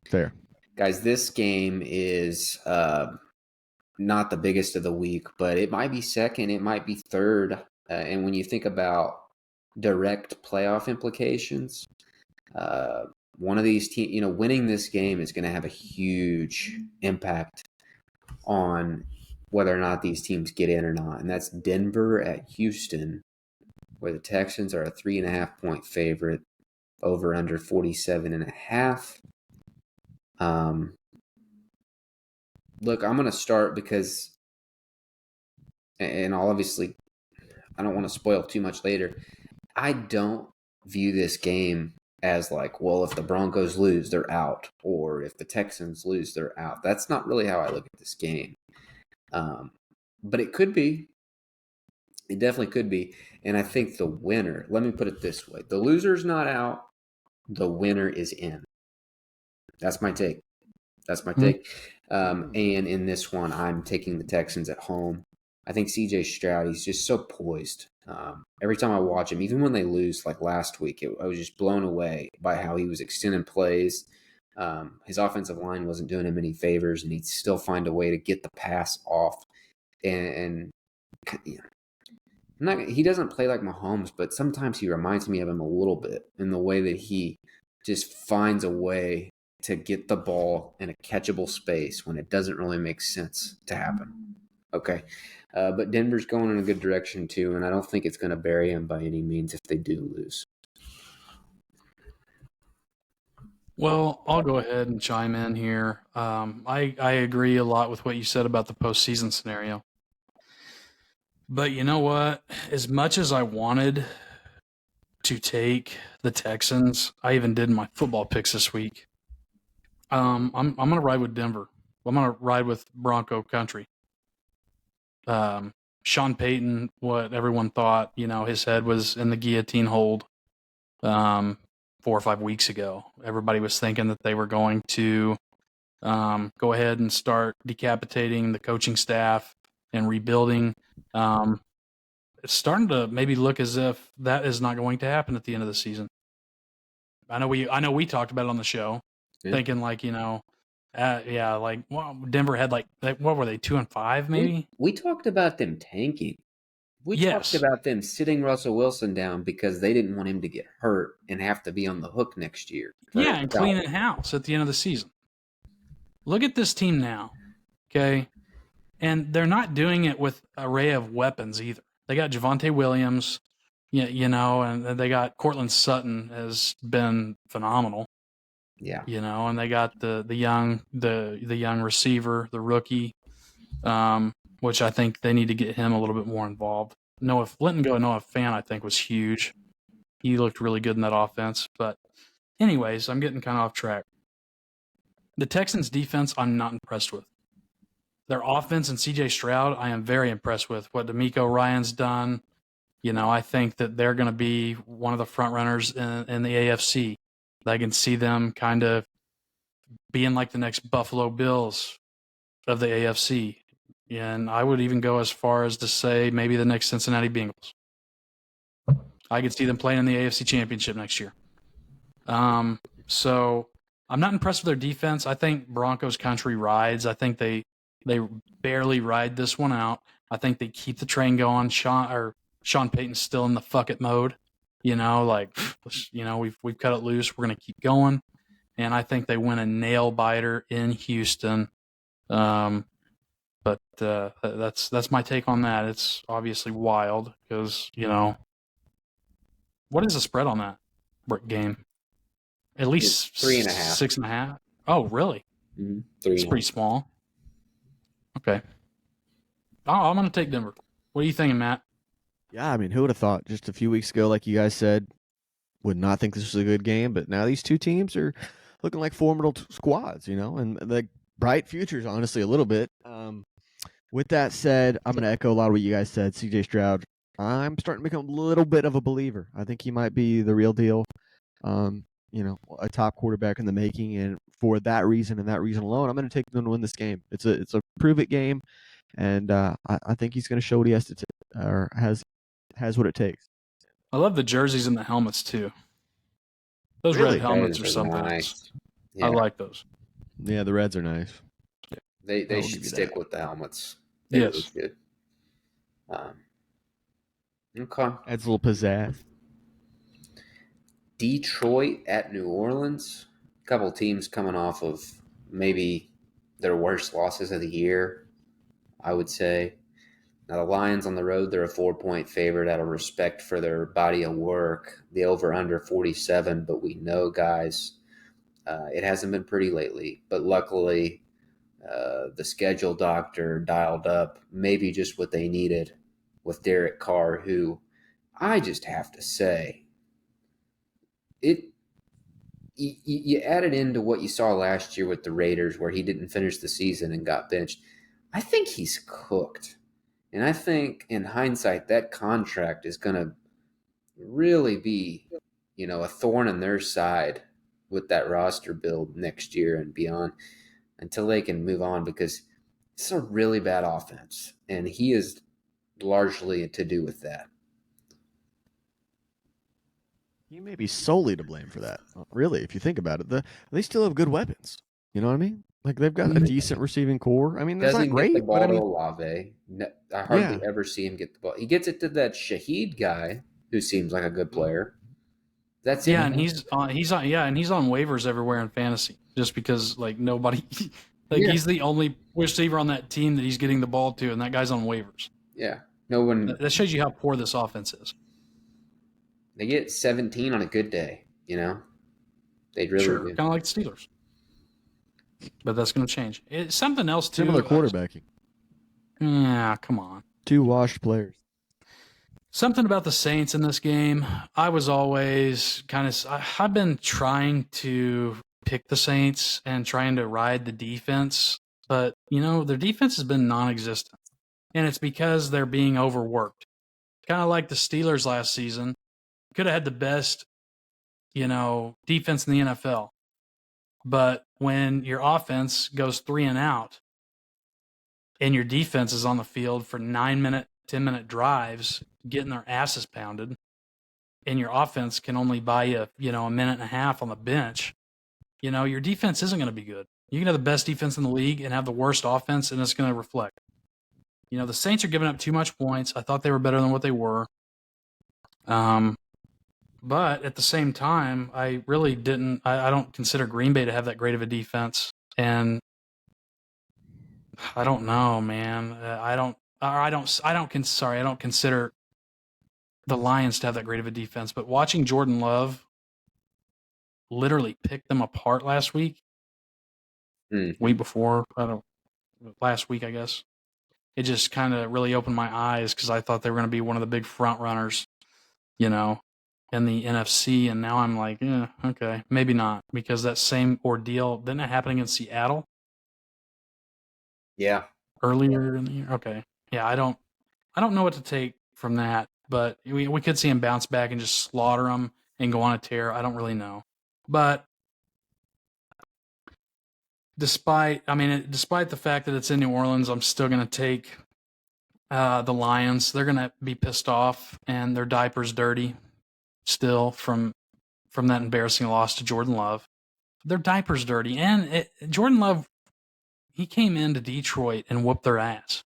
Fair. Guys, this game is not the biggest of the week, but it might be second, it might be third. And when you think about direct playoff implications, one of these teams, winning this game is going to have a huge impact on whether or not these teams get in or not. And that's Denver at Houston, where the Texans are a 3.5-point favorite, over under 47.5. Look, I'm going to start because, and I'll obviously, I don't want to spoil too much later. I don't view this game as like, well, if the Broncos lose, they're out, or if the Texans lose, they're out. That's not really how I look at this game. But it could be. It definitely could be. And I think the winner, let me put it this way. The loser's not out. The winner is in. That's my take. And in this one, I'm taking the Texans at home. I think C.J. Stroud, he's just so poised. Every time I watch him, even when they lose, like last week, I was just blown away by how he was extending plays. His offensive line wasn't doing him any favors, and he'd still find a way to get the pass off. And he doesn't play like Mahomes, but sometimes he reminds me of him a little bit in the way that he just finds a way to get the ball in a catchable space when it doesn't really make sense to happen. Okay. But Denver's going in a good direction too, and I don't think it's going to bury him by any means if they do lose. Well, I'll go ahead and chime in here. I agree a lot with what you said about the postseason scenario. But you know what? As much as I wanted to take the Texans, I even did my football picks this week. I'm going to ride with Denver. I'm going to ride with Bronco Country. Sean Payton, what everyone thought, his head was in the guillotine hold 4 or 5 weeks ago. Everybody was thinking that they were going to go ahead and start decapitating the coaching staff and rebuilding. It's starting to maybe look as if that is not going to happen at the end of the season. I know we talked about it on the show, thinking like, Denver had what were they, 2-5 maybe? We talked about them tanking. We talked about them sitting Russell Wilson down because they didn't want him to get hurt and have to be on the hook next year. Yeah, and cleaning house at the end of the season. Look at this team now, okay? And they're not doing it with an array of weapons either. They got Javonte Williams, and they got Cortland Sutton has been phenomenal. Yeah. And they got the young receiver, the rookie, which I think they need to get him a little bit more involved. Noah Fant, I think, was huge. He looked really good in that offense. But anyways, I'm getting kind of off track. The Texans' defense, I'm not impressed with. Their offense and C.J. Stroud, I am very impressed with. What D'Amico Ryan's done, I think that they're going to be one of the front runners in the AFC. I can see them kind of being like the next Buffalo Bills of the AFC. And I would even go as far as to say maybe the next Cincinnati Bengals. I could see them playing in the AFC Championship next year. So I'm not impressed with their defense. I think Broncos country rides. I think they barely ride this one out. I think they keep the train going. Sean Payton's still in the fuck it mode. We've cut it loose. We're gonna keep going, and I think they win a nail biter in Houston. But that's my take on that. It's obviously wild because what is the spread on that game? At least It's 3.5. 6.5. Oh, really? Mm-hmm. It's pretty small. Okay. I'm going to take Denver. What are you thinking, Matt? Yeah, I mean, who would have thought just a few weeks ago, like you guys said, would not think this was a good game, but now these two teams are looking like formidable squads, and the bright futures, honestly, a little bit. With that said, I'm going to echo a lot of what you guys said. CJ Stroud, I'm starting to become a little bit of a believer. I think he might be the real deal. A top quarterback in the making, and for that reason and that reason alone, I'm going to take them to win this game. It's a prove it game, and I think he's going to show what he has to or has what it takes. I love the jerseys and the helmets too. Those Really? red helmets are something. Nice. Yeah. I like those. Yeah, the Reds are nice. They should stick with the helmets. Yes. Really good. Okay. Adds a little pizzazz. Detroit at New Orleans. A couple teams coming off of maybe their worst losses of the year, I would say. Now, the Lions on the road, they're a 4-point favorite out of respect for their body of work. The over-under 47, but we know, guys, it hasn't been pretty lately. But luckily, the schedule doctor dialed up maybe just what they needed with Derek Carr, who I just have to say, you add it into what you saw last year with the Raiders where he didn't finish the season and got benched. I think he's cooked. And I think in hindsight, that contract is going to really be, a thorn in their side with that roster build next year and beyond until they can move on, because it's a really bad offense. And he is largely to do with that. He may be solely to blame for that. Really, if you think about it, they still have good weapons. You know what I mean? Like they've got a decent receiving core. I mean, that's not great, get the ball but I to mean, Olave. I hardly ever see him get the ball. He gets it to that Shaheed guy who seems like a good player. That's it. And he's on waivers everywhere in fantasy just because nobody he's the only receiver on that team that he's getting the ball to, and that guy's on waivers. Yeah, no one. That shows you how poor this offense is. They get 17 on a good day. They really do. Kind of like the Steelers. But that's going to change. It's something else too. Similar quarterbacking. Yeah, come on. 2 washed players. Something about the Saints in this game. I was always I've been trying to pick the Saints and trying to ride the defense, but their defense has been non-existent, and it's because they're being overworked. Kind of like the Steelers last season. Could have had the best, defense in the NFL. But when your offense goes 3 and out and your defense is on the field for 9-minute, 10-minute drives, getting their asses pounded, and your offense can only buy you, a minute and a half on the bench, your defense isn't going to be good. You can have the best defense in the league and have the worst offense, and it's going to reflect. The Saints are giving up too much points. I thought they were better than what they were. But at the same time, I really didn't. I don't consider Green Bay to have that great of a defense, and I don't know, man. I don't consider the Lions to have that great of a defense. But watching Jordan Love literally pick them apart last week, week before, last week, I guess, it just kind of really opened my eyes because I thought they were going to be one of the big front runners, in the NFC, and now I'm like, yeah, okay, maybe not, because that same ordeal didn't it happen against Seattle? Yeah, earlier in the year. Okay, yeah, I don't know what to take from that, but we could see him bounce back and just slaughter them and go on a tear. I don't really know, but despite the fact that it's in New Orleans, I'm still going to take the Lions. They're going to be pissed off and their diaper's dirty still from that embarrassing loss to Jordan Love. their diapers dirty. And Jordan Love, he came into Detroit and whooped their ass.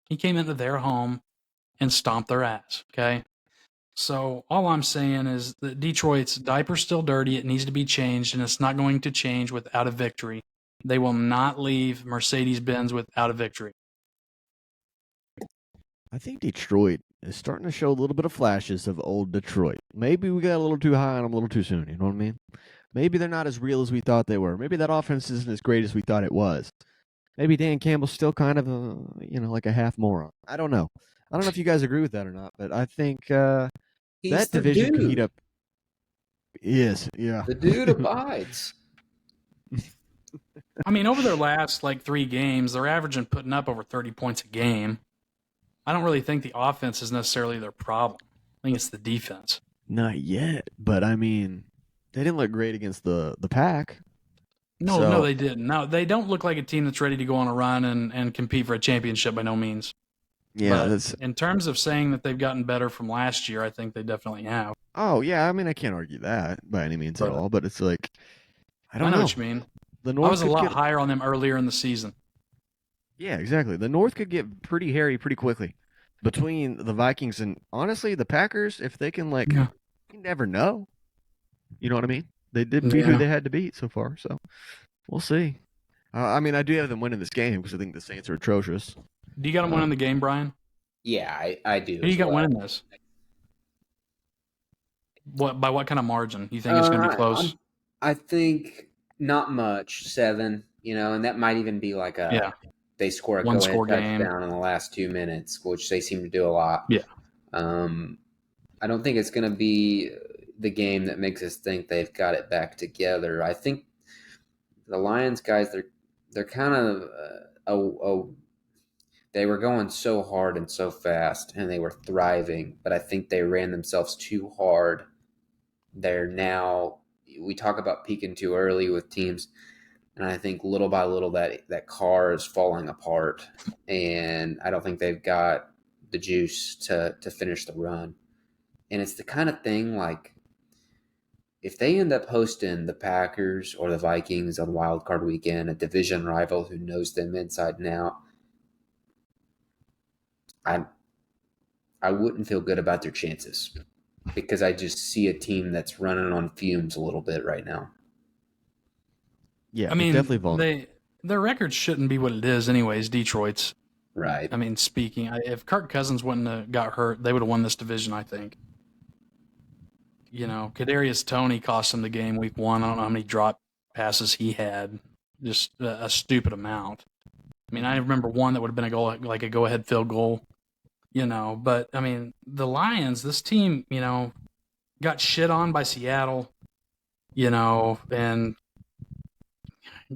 He came into their home and stomped their ass. Okay. So all I'm saying is that Detroit's diaper's still dirty. It needs to be changed, and it's not going to change without a victory. They will not leave Mercedes-Benz without a victory. I think Detroit is starting to show a little bit of flashes of old Detroit. Maybe we got a little too high on them a little too soon. You know what I mean? Maybe they're not as real as we thought they were. Maybe that offense isn't as great as we thought it was. Maybe Dan Campbell's still kind of like a half moron. I don't know. I don't know if you guys agree with that or not, but I think He's that the division dude. could heat up. Yes, yeah. The dude abides. I mean, over their last 3 games, they're averaging putting up over 30 points a game. I don't really think the offense is necessarily their problem. I think it's the defense. Not yet, but I mean, they didn't look great against the Pack. No, they didn't. No, they don't look like a team that's ready to go on a run and compete for a championship by no means. Yeah, but in terms of saying that they've gotten better from last year, I think they definitely have. Oh yeah, I mean I can't argue that by any means at all, but it's like I don't know what you mean. The North I was a lot higher on them earlier in the season. Yeah, exactly. The North could get pretty hairy pretty quickly between the Vikings and honestly the Packers. If they can you never know. You know what I mean? They did beat who they had to beat so far, so we'll see. I mean, I do have them winning this game because I think the Saints are atrocious. Do you got them winning the game, Brian? Yeah, I do. Who you got winning this? By what kind of margin? You think it's going to be close? I think not much, 7. And that might even be they score a go-ahead touchdown in the last 2 minutes, which they seem to do a lot. Yeah. I don't think it's going to be the game that makes us think they've got it back together. I think the Lions guys, they're kind of they were going so hard and so fast, and they were thriving, but I think they ran themselves too hard. They're now, we talk about peaking too early with teams, and I think little by little that car is falling apart, and I don't think they've got the juice to finish the run. And it's the kind of thing if they end up hosting the Packers or the Vikings on Wild Card Weekend, a division rival who knows them inside and out, I wouldn't feel good about their chances because I just see a team that's running on fumes a little bit right now. Yeah, I mean, definitely their record shouldn't be what it is anyways, Detroit's. Right. I mean, if Kirk Cousins wouldn't have got hurt, they would have won this division, I think. Kadarius Toney cost him the game week 1. I don't know how many drop passes he had. Just a stupid amount. I mean, I remember one that would have been a go-ahead field goal. But I mean, the Lions, this team, got shit on by Seattle, and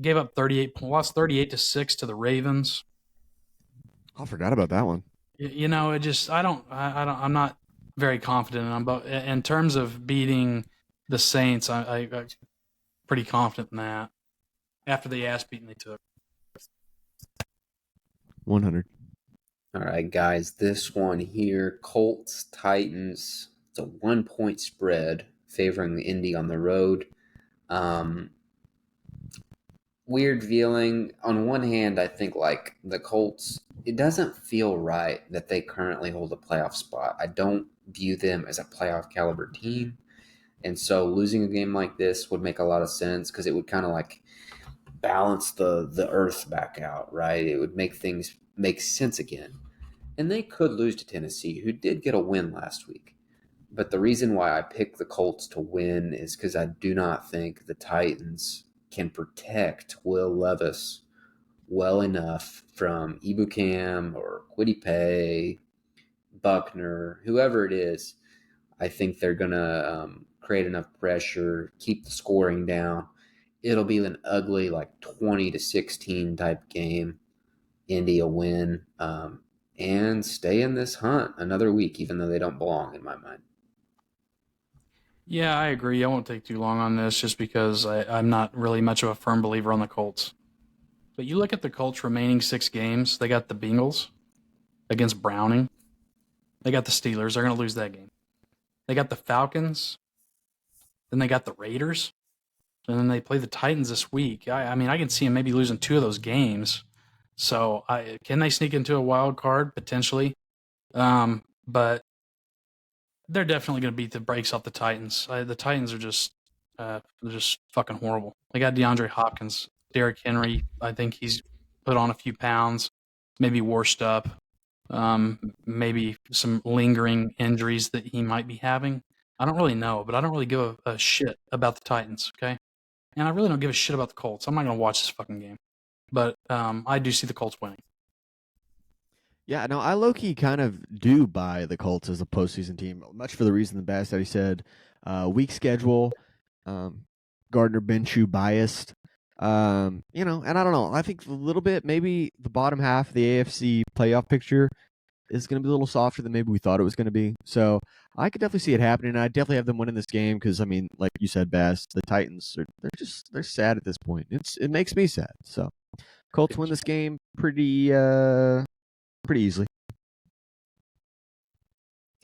gave up 38-6 to the Ravens. I forgot about that one. I'm not very confident in them, but in terms of beating the Saints, I'm pretty confident in that after the ass beating they took. 100. All right, guys, this one here, Colts, Titans. It's a 1-point spread favoring the Indy on the road. Weird feeling. On one hand, I think the Colts, it doesn't feel right that they currently hold a playoff spot. I don't view them as a playoff caliber team. And so losing a game like this would make a lot of sense because it would kind of balance the earth back out, right? It would make things make sense again. And they could lose to Tennessee, who did get a win last week. But the reason why I picked the Colts to win is because I do not think the Titans can protect Will Levis well enough from Ebukam or Kwity Paye, Buckner, whoever it is. I think they're going to create enough pressure, keep the scoring down. It'll be an ugly 20-16 type game. Indy a win. And stay in this hunt another week, even though they don't belong in my mind. Yeah, I agree. I won't take too long on this just because I'm not really much of a firm believer on the Colts. But you look at the Colts' remaining 6 games, they got the Bengals against Browning. They got the Steelers. They're going to lose that game. They got the Falcons. Then they got the Raiders. and then they play the Titans this week. I mean, I can see them maybe losing 2 of those games. So can they sneak into a wild card potentially? But they're definitely going to beat the brakes off the Titans. The Titans are they're just fucking horrible. They got DeAndre Hopkins, Derrick Henry. I think he's put on a few pounds, maybe washed up. Maybe some lingering injuries that he might be having. I don't really know, but I don't really give a shit about the Titans, okay? And I really don't give a shit about the Colts. I'm not going to watch this fucking game. But I do see the Colts winning. Yeah, no, I low-key kind of do buy the Colts as a postseason team, much for the reason the Bass Daddy said. Weak schedule, Gardner Minshew biased. And I don't know. I think a little bit, maybe the bottom half of the AFC playoff picture is going to be a little softer than maybe we thought it was going to be. So I could definitely see it happening. I definitely have them winning this game because, I mean, like you said, Bass, the Titans, they're sad at this point. It makes me sad. So Colts win this game pretty easily.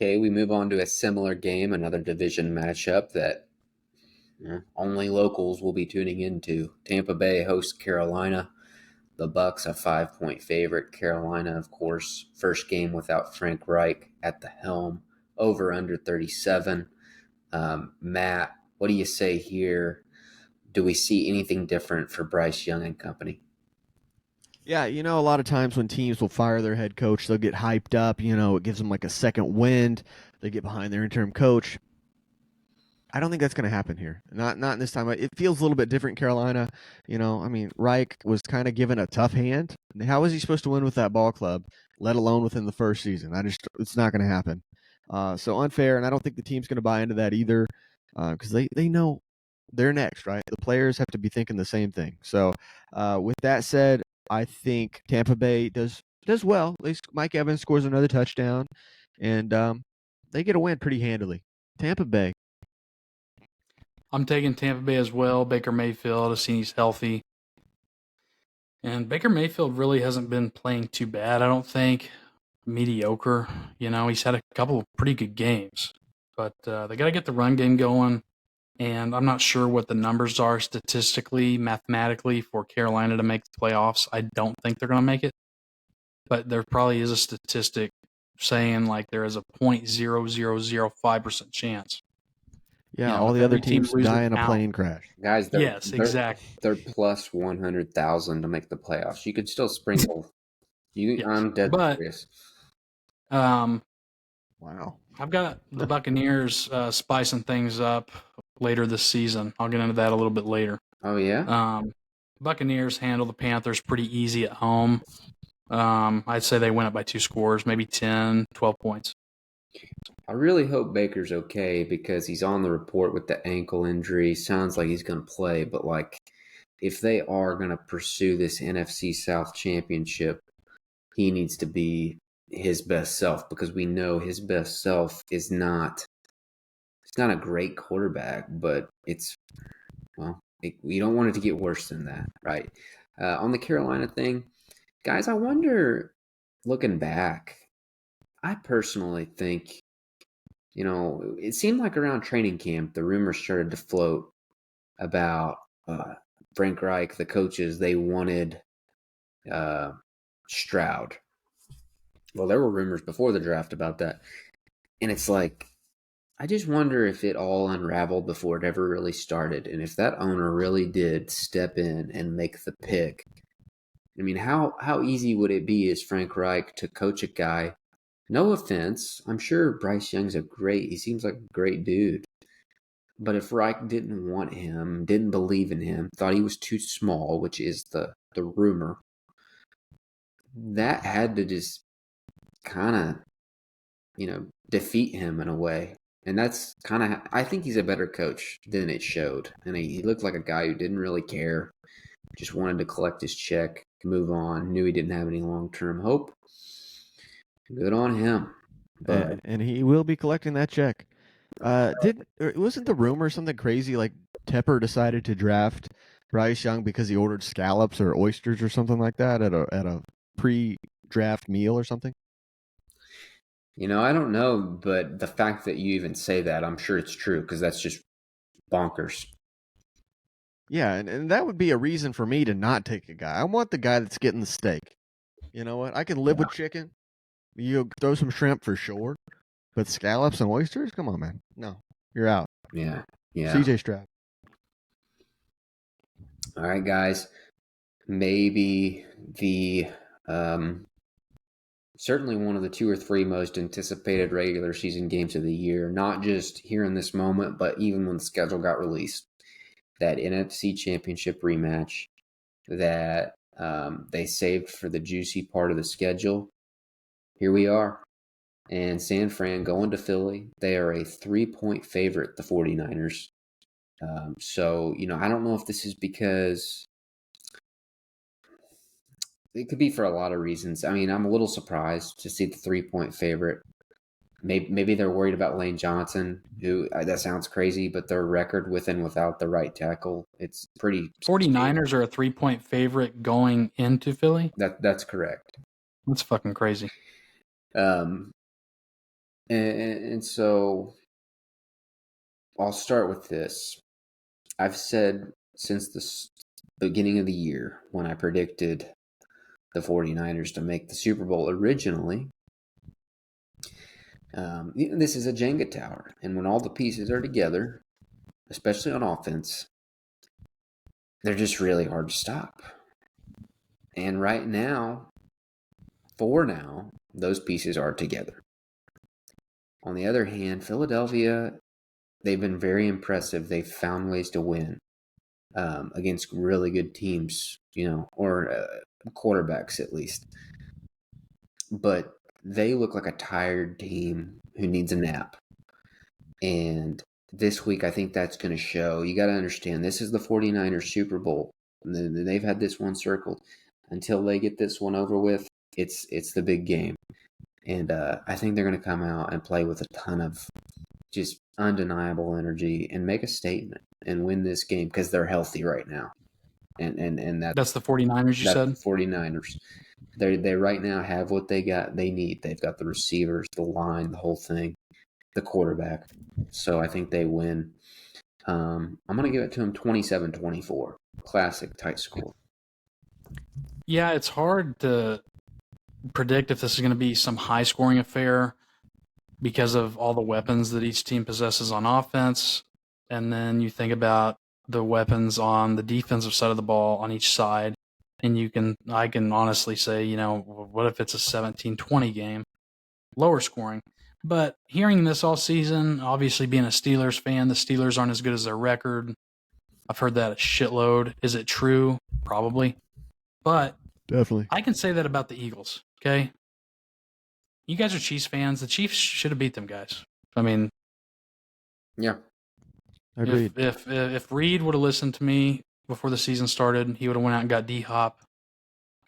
Okay, we move on to a similar game, another division matchup that only locals will be tuning into. Tampa Bay hosts Carolina. The Bucks a 5-point favorite. Carolina, of course, first game without Frank Reich at the helm. Over under 37. Matt, what do you say here? Do we see anything different for Bryce Young and company? Yeah, a lot of times when teams will fire their head coach, they'll get hyped up. It gives them like a second wind. They get behind their interim coach. I don't think that's going to happen here. Not in this time. It feels a little bit different in Carolina. I mean, Reich was kind of given a tough hand. How was he supposed to win with that ball club, let alone within the first season? It's not going to happen. So unfair, and I don't think the team's going to buy into that either because they know they're next, right? The players have to be thinking the same thing. So with that said, I think Tampa Bay does well. At least Mike Evans scores another touchdown, and they get a win pretty handily. Tampa Bay. I'm taking Tampa Bay as well. Baker Mayfield, I see he's healthy. And Baker Mayfield really hasn't been playing too bad, I don't think. Mediocre. He's had a couple of pretty good games. But they got to get the run game going. And I'm not sure what the numbers are statistically, mathematically for Carolina to make the playoffs. I don't think they're going to make it. But there probably is a statistic saying like there is a 0.0005% chance. Yeah, all the other teams die in a plane crash. Guys, exactly. They're plus 100,000 to make the playoffs. You could still sprinkle. Yes. I'm dead serious. Wow. I've got the Buccaneers spicing things up later this season. I'll get into that a little bit later. Oh, yeah? Buccaneers handle the Panthers pretty easy at home. I'd say they win it by 2 scores, maybe 10, 12 points. I really hope Baker's okay because he's on the report with the ankle injury. Sounds like he's going to play, but if they are going to pursue this NFC South championship, he needs to be his best self because we know his best self is not a great quarterback, but we don't want it to get worse than that, right? On the Carolina thing, guys, I wonder, looking back, I personally think, it seemed like around training camp, the rumors started to float about Frank Reich, the coaches, they wanted Stroud. Well, there were rumors before the draft about that. And it's like, I just wonder if it all unraveled before it ever really started. And if that owner really did step in and make the pick. I mean, how easy would it be as Frank Reich to coach a guy? No offense. I'm sure Bryce Young's he seems like a great dude. But if Reich didn't want him, didn't believe in him, thought he was too small, which is the rumor, that had to just kind of, defeat him in a way. And that's kind of, I think he's a better coach than it showed. And he looked like a guy who didn't really care, just wanted to collect his check, move on, knew he didn't have any long-term hope. Good on him. But and he will be collecting that check. Wasn't the rumor something crazy like Tepper decided to draft Bryce Young because he ordered scallops or oysters or something like that at a pre-draft meal or something? I don't know, but the fact that you even say that, I'm sure it's true because that's just bonkers. Yeah, and that would be a reason for me to not take a guy. I want the guy that's getting the steak. You know what? I can live with chicken. You throw some shrimp for sure, but scallops and oysters? Come on, man. No, you're out. Yeah. Yeah. CJ Stroud. All right, guys. Maybe the certainly one of the 2 or 3 most anticipated regular season games of the year, not just here in this moment, but even when the schedule got released. That NFC Championship rematch that they saved for the juicy part of the schedule. Here we are. And San Fran going to Philly. They are a 3-point favorite, the 49ers. So, I don't know if this is because it could be for a lot of reasons. I mean, I'm a little surprised to see the 3-point favorite. Maybe they're worried about Lane Johnson, who that sounds crazy, but their record with and without the right tackle, it's pretty. 49ers are a 3-point favorite going into Philly? That's correct. That's fucking crazy. And so I'll start with this. I've said since the beginning of the year when I predicted the 49ers to make the Super Bowl originally, this is a Jenga tower. And when all the pieces are together, especially on offense, they're just really hard to stop. And right now, for now, those pieces are together. On the other hand, Philadelphia, they've been very impressive. They've found ways to win against really good teams, or quarterbacks at least. But they look like a tired team who needs a nap. And this week, I think that's going to show. You got to understand, this is the 49ers Super Bowl. They've had this one circled. Until they get this one over with, it's the big game. And I think they're going to come out and play with a ton of just undeniable energy and make a statement and win this game because they're healthy right now. And that's the 49ers you said? The 49ers. They right now have what they need. They've got the receivers, the line, the whole thing, the quarterback. So I think they win. I'm going to give it to them 27-24. Classic tight score. Yeah, it's hard to predict if this is going to be some high-scoring affair because of all the weapons that each team possesses on offense. And then you think about the weapons on the defensive side of the ball on each side. And I can honestly say, what if it's a 17-20 game? Lower scoring. But hearing this all season, obviously being a Steelers fan, the Steelers aren't as good as their record. I've heard that a shitload. Is it true? Probably. But definitely, I can say that about the Eagles, okay? You guys are Chiefs fans. The Chiefs should have beat them guys. I mean, yeah. Agreed. If Reed would have listened to me before the season started, he would have went out and got D-Hop.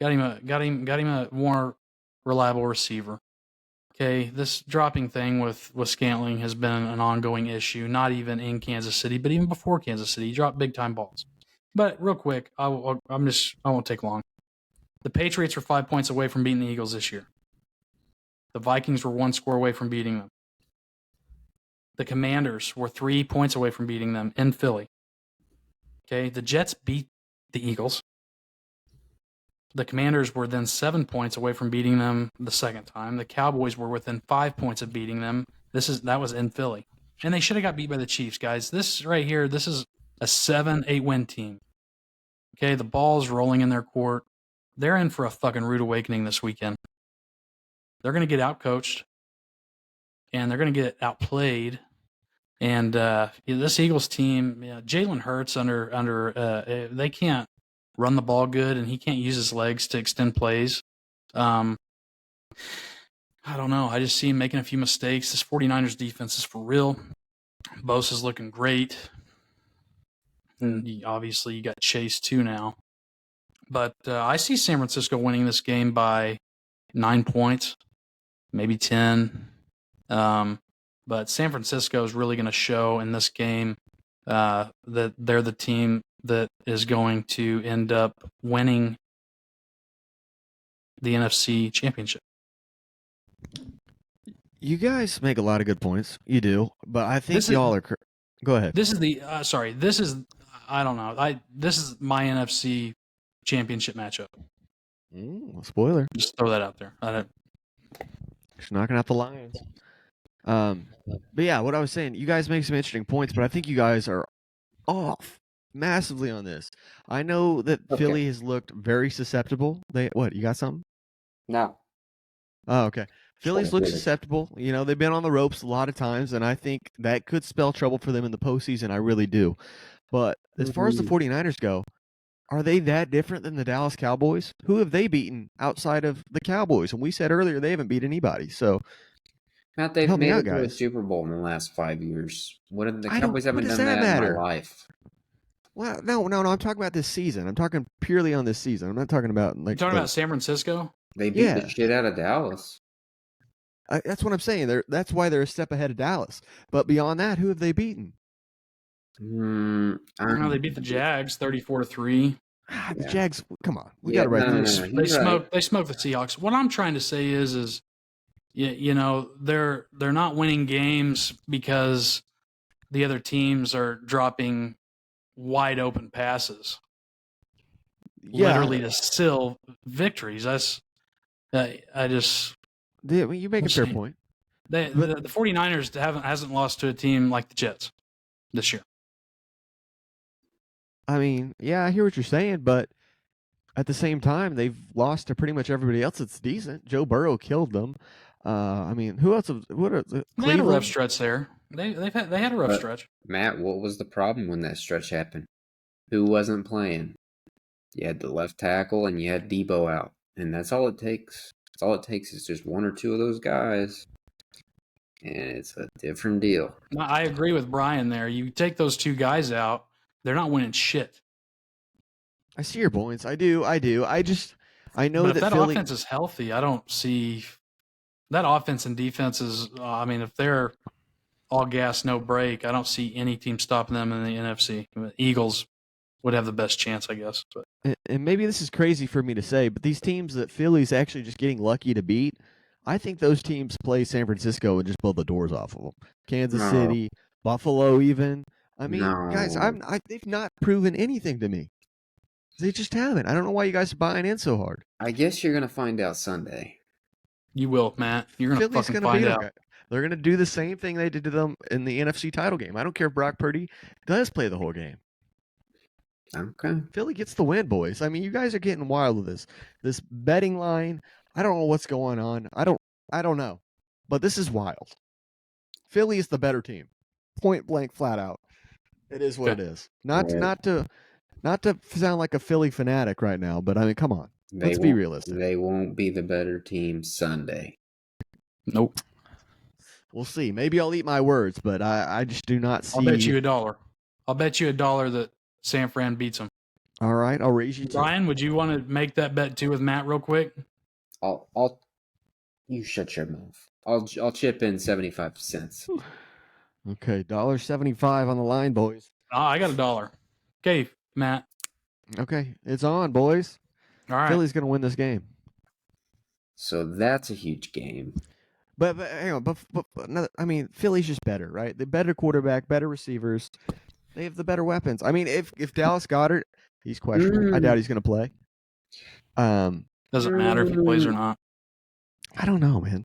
Got him a more reliable receiver. Okay, this dropping thing with Scantling has been an ongoing issue, not even in Kansas City, but even before Kansas City. He dropped big-time balls. But real quick, I won't take long. The Patriots were 5 points away from beating the Eagles this year. The Vikings were 1 score away from beating them. The Commanders were 3 points away from beating them in Philly. Okay, the Jets beat the Eagles. The Commanders were then 7 points away from beating them the second time. The Cowboys were within 5 points of beating them. That was in Philly. And they should have got beat by the Chiefs, guys. This right here, this is a 7-8 win team. Okay, the ball's rolling in their court. They're in for a fucking rude awakening this weekend. They're going to get outcoached. And they're going to get outplayed. And this Eagles team, Jalen Hurts they can't run the ball good, and he can't use his legs to extend plays. I don't know. I just see him making a few mistakes. This 49ers defense is for real. Bosa's looking great. And obviously you got Chase too now. But I see San Francisco winning this game by 9 points, maybe 10. But San Francisco is really going to show in this game that they're the team that is going to end up winning the NFC Championship. You guys make a lot of good points. You do, but I think y'all are. Go ahead. This is I don't know. This is my NFC championship matchup. Spoiler. Just throw that out there. She's knocking out the Lions. But yeah, what I was saying, you guys make some interesting points, but I think you guys are off massively on this. I know that Philly has looked very susceptible. You got something? No. Oh, okay. Phillies look susceptible. You know, they've been on the ropes a lot of times, and I think that could spell trouble for them in the postseason. I really do. But as far as the 49ers go, are they that different than the Dallas Cowboys? Who have they beaten outside of the Cowboys? And we said earlier they haven't beat anybody. So, Matt, they've help me made out, it to a guys. Super Bowl in the last 5 years. The I Cowboys don't. What haven't does done that that in matter? my life. Well, no. I'm talking about this season. I'm talking purely on this season. I'm not talking about You're talking about San Francisco? They beat the shit out of Dallas. That's what I'm saying. That's why they're a step ahead of Dallas. But beyond that, who have they beaten? They beat the Jags 34-3. The Jags. Come on, we got to write this. They smoked the Seahawks. What I'm trying to say is they're not winning games because the other teams are dropping wide open passes. Literally to seal victories. That's I just. You make a fair point. The 49ers hasn't lost to a team like the Jets this year. I mean, yeah, I hear what you're saying, but at the same time, they've lost to pretty much everybody else that's decent. Joe Burrow killed them. I mean, who else? They had a rough stretch there. They had a rough stretch. Matt, what was the problem when that stretch happened? Who wasn't playing? You had the left tackle and you had Debo out, and that's all it takes. That's all it takes is just one or two of those guys, and it's a different deal. I agree with Brian there. You take those two guys out, they're not winning shit. I see your points. I do. I know but that if Philly offense is healthy, I don't see that offense and defense is. If they're all gas, no break, I don't see any team stopping them in the NFC. Eagles would have the best chance, I guess. But. And maybe this is crazy for me to say, but these teams that Philly's actually just getting lucky to beat, I think those teams play San Francisco and just blow the doors off of them. Kansas City, Buffalo, even. I mean, guys, they've not proven anything to me. They just haven't. I don't know why you guys are buying in so hard. I guess you're gonna find out Sunday. You will, Matt. You're gonna fucking find out. They're gonna do the same thing they did to them in the NFC title game. I don't care if Brock Purdy does play the whole game. Okay. Philly gets the win, boys. I mean, you guys are getting wild with this betting line. I don't know what's going on. I don't know, but this is wild. Philly is the better team, point blank, flat out. It is what it is. Not to sound like a Philly fanatic right now, but I mean, come on. Let's be realistic. They won't be the better team Sunday. Nope. We'll see. Maybe I'll eat my words, but I just do not see. I'll bet you $1. I'll bet you $1 that San Fran beats them. All right, I'll raise you. Brian, would you want to make that bet too with Matt real quick? You shut your mouth. I'll chip in 75 cents. Okay, $1.75 on the line, boys. I got $1. Okay, Matt. Okay, it's on, boys. All right. Philly's gonna win this game. So that's a huge game. But hang on, but another, I mean, Philly's just better, right? The better quarterback, better receivers. They have the better weapons. I mean, if Dallas Goedert, he's questionable. I doubt he's going to play. Doesn't matter if he plays or not. I don't know, man.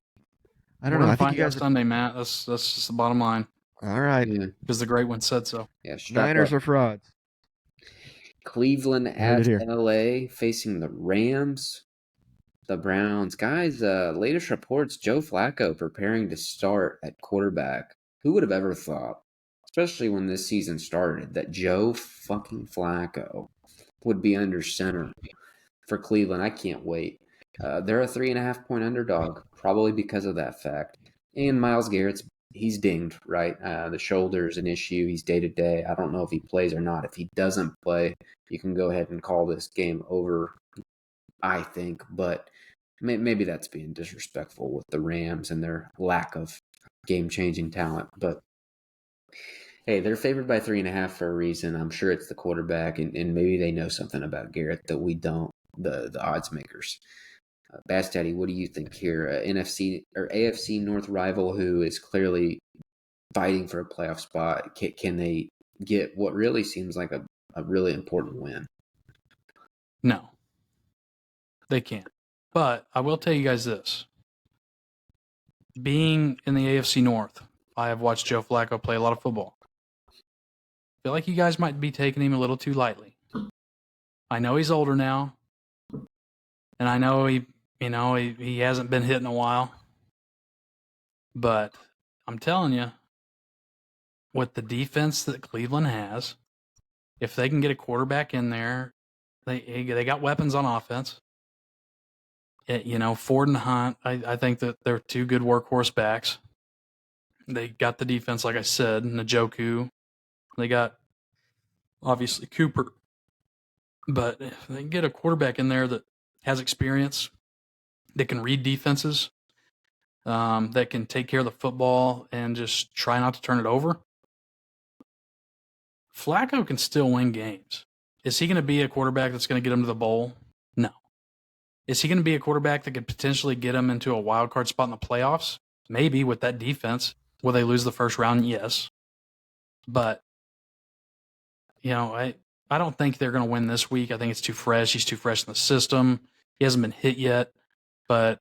I don't know. I think you guys Sunday, Matt. That's just the bottom line. All right. Because the great one said so. Yeah, Niners are frauds. Cleveland at LA facing the Rams. The Browns. Guys, latest reports, Joe Flacco preparing to start at quarterback. Who would have ever thought, especially when this season started, that Joe fucking Flacco would be under center for Cleveland? I can't wait. They're a 3.5-point underdog, probably because of that fact. And Myles Garrett's, he's dinged, right? The shoulder is an issue. He's day-to-day. I don't know if he plays or not. If he doesn't play, you can go ahead and call this game over, I think. But maybe that's being disrespectful with the Rams and their lack of game-changing talent. But hey, they're favored by 3.5 for a reason. I'm sure it's the quarterback, and maybe they know something about Garrett that we don't, the odds makers. Bass Daddy, what do you think here? NFC or AFC North rival who is clearly fighting for a playoff spot. Can they get what really seems like a a really important win. No, they can't. But I will tell you guys this. Being in the AFC North, I have watched Joe Flacco play a lot of football. I feel like you guys might be taking him a little too lightly. I know he's older now, and I know he hasn't been hit in a while. But I'm telling you, with the defense that Cleveland has, if they can get a quarterback in there, they got weapons on offense. Ford and Hunt, I think that they're two good workhorse backs. They got the defense, like I said, Njoku. They got, obviously, Cooper. But if they can get a quarterback in there that has experience, that can read defenses, that can take care of the football and just try not to turn it over, Flacco can still win games. Is he going to be a quarterback that's going to get him to the bowl? No. Is he going to be a quarterback that could potentially get him into a wild card spot in the playoffs? Maybe with that defense. Will they lose the first round? Yes. But, I don't think they're going to win this week. I think it's too fresh. He's too fresh in the system. He hasn't been hit yet. But,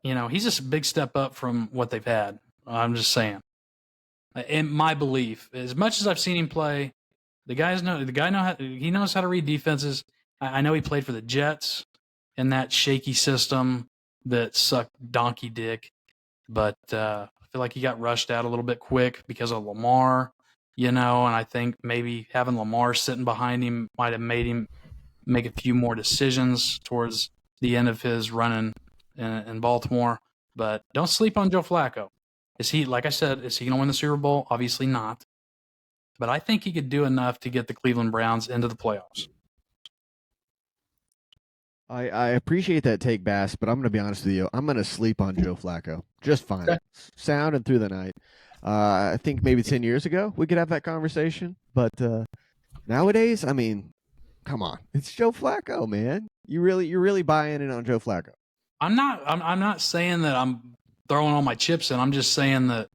he's just a big step up from what they've had. I'm just saying. In my belief, as much as I've seen him play, he knows how to read defenses. I know he played for the Jets in that shaky system that sucked donkey dick, but I feel like he got rushed out a little bit quick because of Lamar, and I think maybe having Lamar sitting behind him might have made him make a few more decisions towards the end of his run in Baltimore. But don't sleep on Joe Flacco. Like I said, is he going to win the Super Bowl? Obviously not. But I think he could do enough to get the Cleveland Browns into the playoffs. I appreciate that take, Bass, but I'm going to be honest with you. I'm going to sleep on Joe Flacco just fine. Okay. Sound and through the night. I think maybe 10 years ago we could have that conversation. But nowadays, I mean, come on. It's Joe Flacco, man. You're really buying in on Joe Flacco. I'm not saying that I'm throwing all my chips in. I'm just saying that,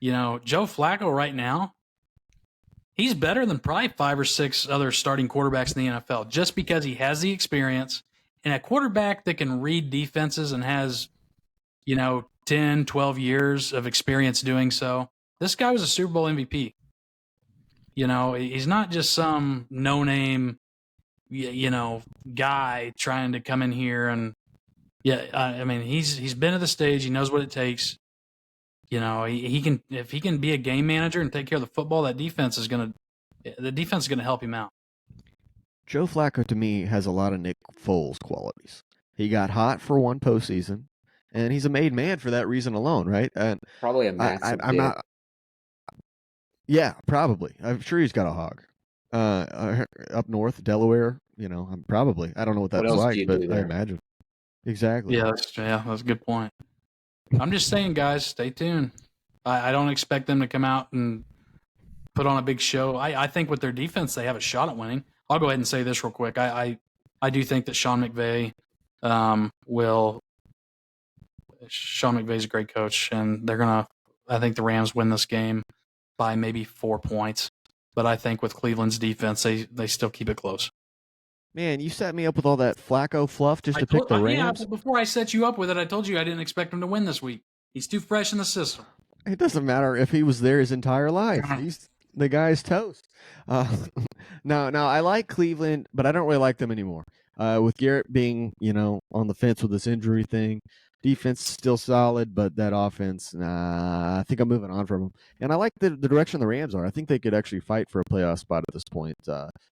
Joe Flacco right now, he's better than probably 5 or 6 other starting quarterbacks in the NFL just because he has the experience and a quarterback that can read defenses and has, 10, 12 years of experience doing so. This guy was a Super Bowl MVP. He's not just some no-name, guy trying to come in here and, he's been at the stage. He knows what it takes. He can, if he can be a game manager and take care of the football, the defense is going to help him out. Joe Flacco, to me, has a lot of Nick Foles qualities. He got hot for one postseason, and he's a made man for that reason alone, right? And probably a massive I'm not. Yeah, probably. I'm sure he's got a hog. Up north, Delaware. I don't know what that's like, but I imagine. Exactly. Yeah, that's a good point. I'm just saying, guys, stay tuned. I don't expect them to come out and put on a big show. I think with their defense, they have a shot at winning. I'll go ahead and say this real quick. I do think that Sean McVay will. Sean McVay's a great coach, and I think the Rams win this game by maybe 4 points. But I think with Cleveland's defense, they still keep it close. Man, you set me up with all that Flacco fluff just to pick the Rams? Yeah, before I set you up with it, I told you I didn't expect him to win this week. He's too fresh in the system. It doesn't matter if he was there his entire life. The guy's toast. Now, I like Cleveland, but I don't really like them anymore. With Garrett being, on the fence with this injury thing, defense still solid, but that offense, I think I'm moving on from them. And I like the direction the Rams are. I think they could actually fight for a playoff spot at this point.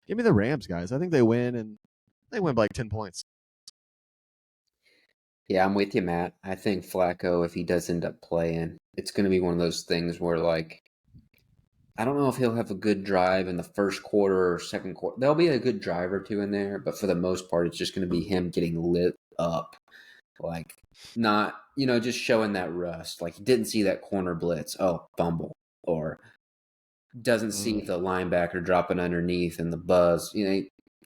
Give me the Rams, guys. I think they win, and they win by like 10 points. Yeah, I'm with you, Matt. I think Flacco, if he does end up playing, it's going to be one of those things where, I don't know if he'll have a good drive in the first quarter or second quarter. There'll be a good drive or two in there, but for the most part, it's just going to be him getting lit up. Not, just showing that rust. He didn't see that corner blitz. Oh, fumble. Or doesn't see the linebacker dropping underneath and the buzz,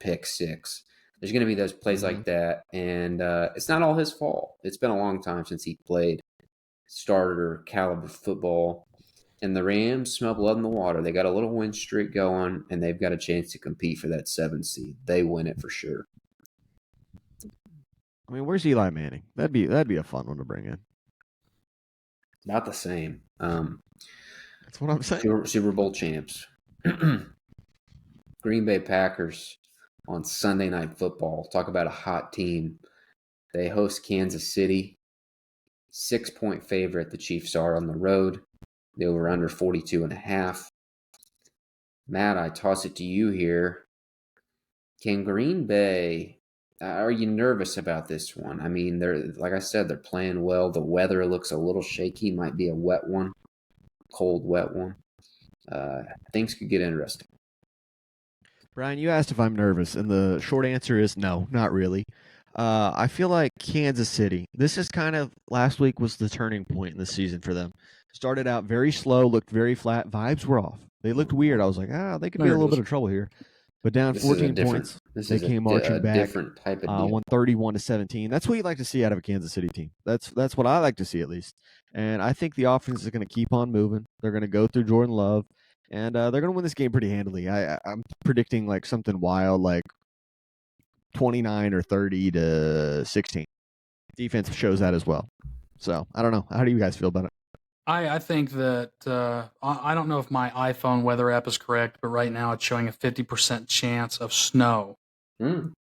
pick six. There's going to be those plays like that. And it's not all his fault. It's been a long time since he played starter caliber football. And the Rams smell blood in the water. They got a little win streak going, and they've got a chance to compete for that 7 seed. They win it for sure. I mean, where's Eli Manning? That'd be a fun one to bring in. About the same. That's what I'm saying. Super Bowl champs. Green Bay Packers on Sunday Night Football. Talk about a hot team. They host Kansas City. 6-point favorite the Chiefs are on the road. They were under 42.5. Matt, I toss it to you here. Can Green Bay, are you nervous about this one? I mean, like I said, they're playing well. The weather looks a little shaky. Might be a wet one, cold, wet one. Things could get interesting. Brian, you asked if I'm nervous, and the short answer is no, not really. I feel like Kansas City. This is kind of last week was the turning point in the season for them. Started out very slow, looked very flat. Vibes were off. They looked weird. I was like, they could be in a little bit of trouble here. But down 14 points, they came marching back. Different type of deal. 131-17. That's what you like to see out of a Kansas City team. That's what I like to see at least. And I think the offense is going to keep on moving. They're going to go through Jordan Love, and they're going to win this game pretty handily. I'm predicting like something wild, like 29 or 30-16. Defense shows that as well. So I don't know. How do you guys feel about it? I think that I don't know if my iPhone weather app is correct, but right now it's showing a 50% chance of snow in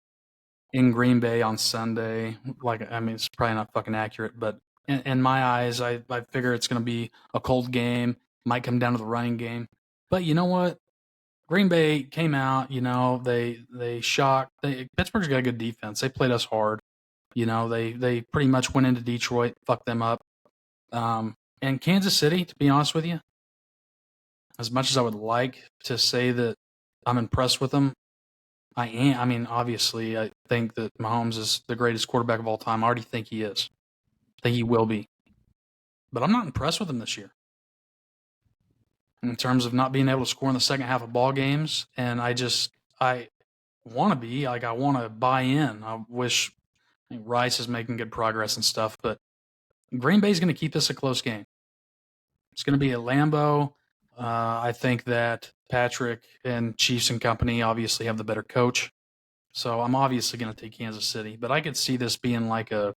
Green Bay on Sunday. Like, I mean, it's probably not fucking accurate, but in my eyes, I figure it's going to be a cold game. Might come down to the running game. But you know what? Green Bay came out. You know, they shocked. Pittsburgh's got a good defense. They played us hard. You know, they pretty much went into Detroit, fucked them up. And Kansas City, to be honest with you, as much as I would like to say that I'm impressed with them, I am. I mean, obviously, I think that Mahomes is the greatest quarterback of all time. I already think he is. I think he will be. But I'm not impressed with him this year in terms of not being able to score in the second half of ball games. And I want to be. Like, I want to buy in. I wish Rice is making good progress and stuff, but Green Bay's going to keep this a close game. It's going to be at Lambeau. I think that Patrick and Chiefs and company obviously have the better coach. So I'm obviously going to take Kansas City. But I could see this being like a,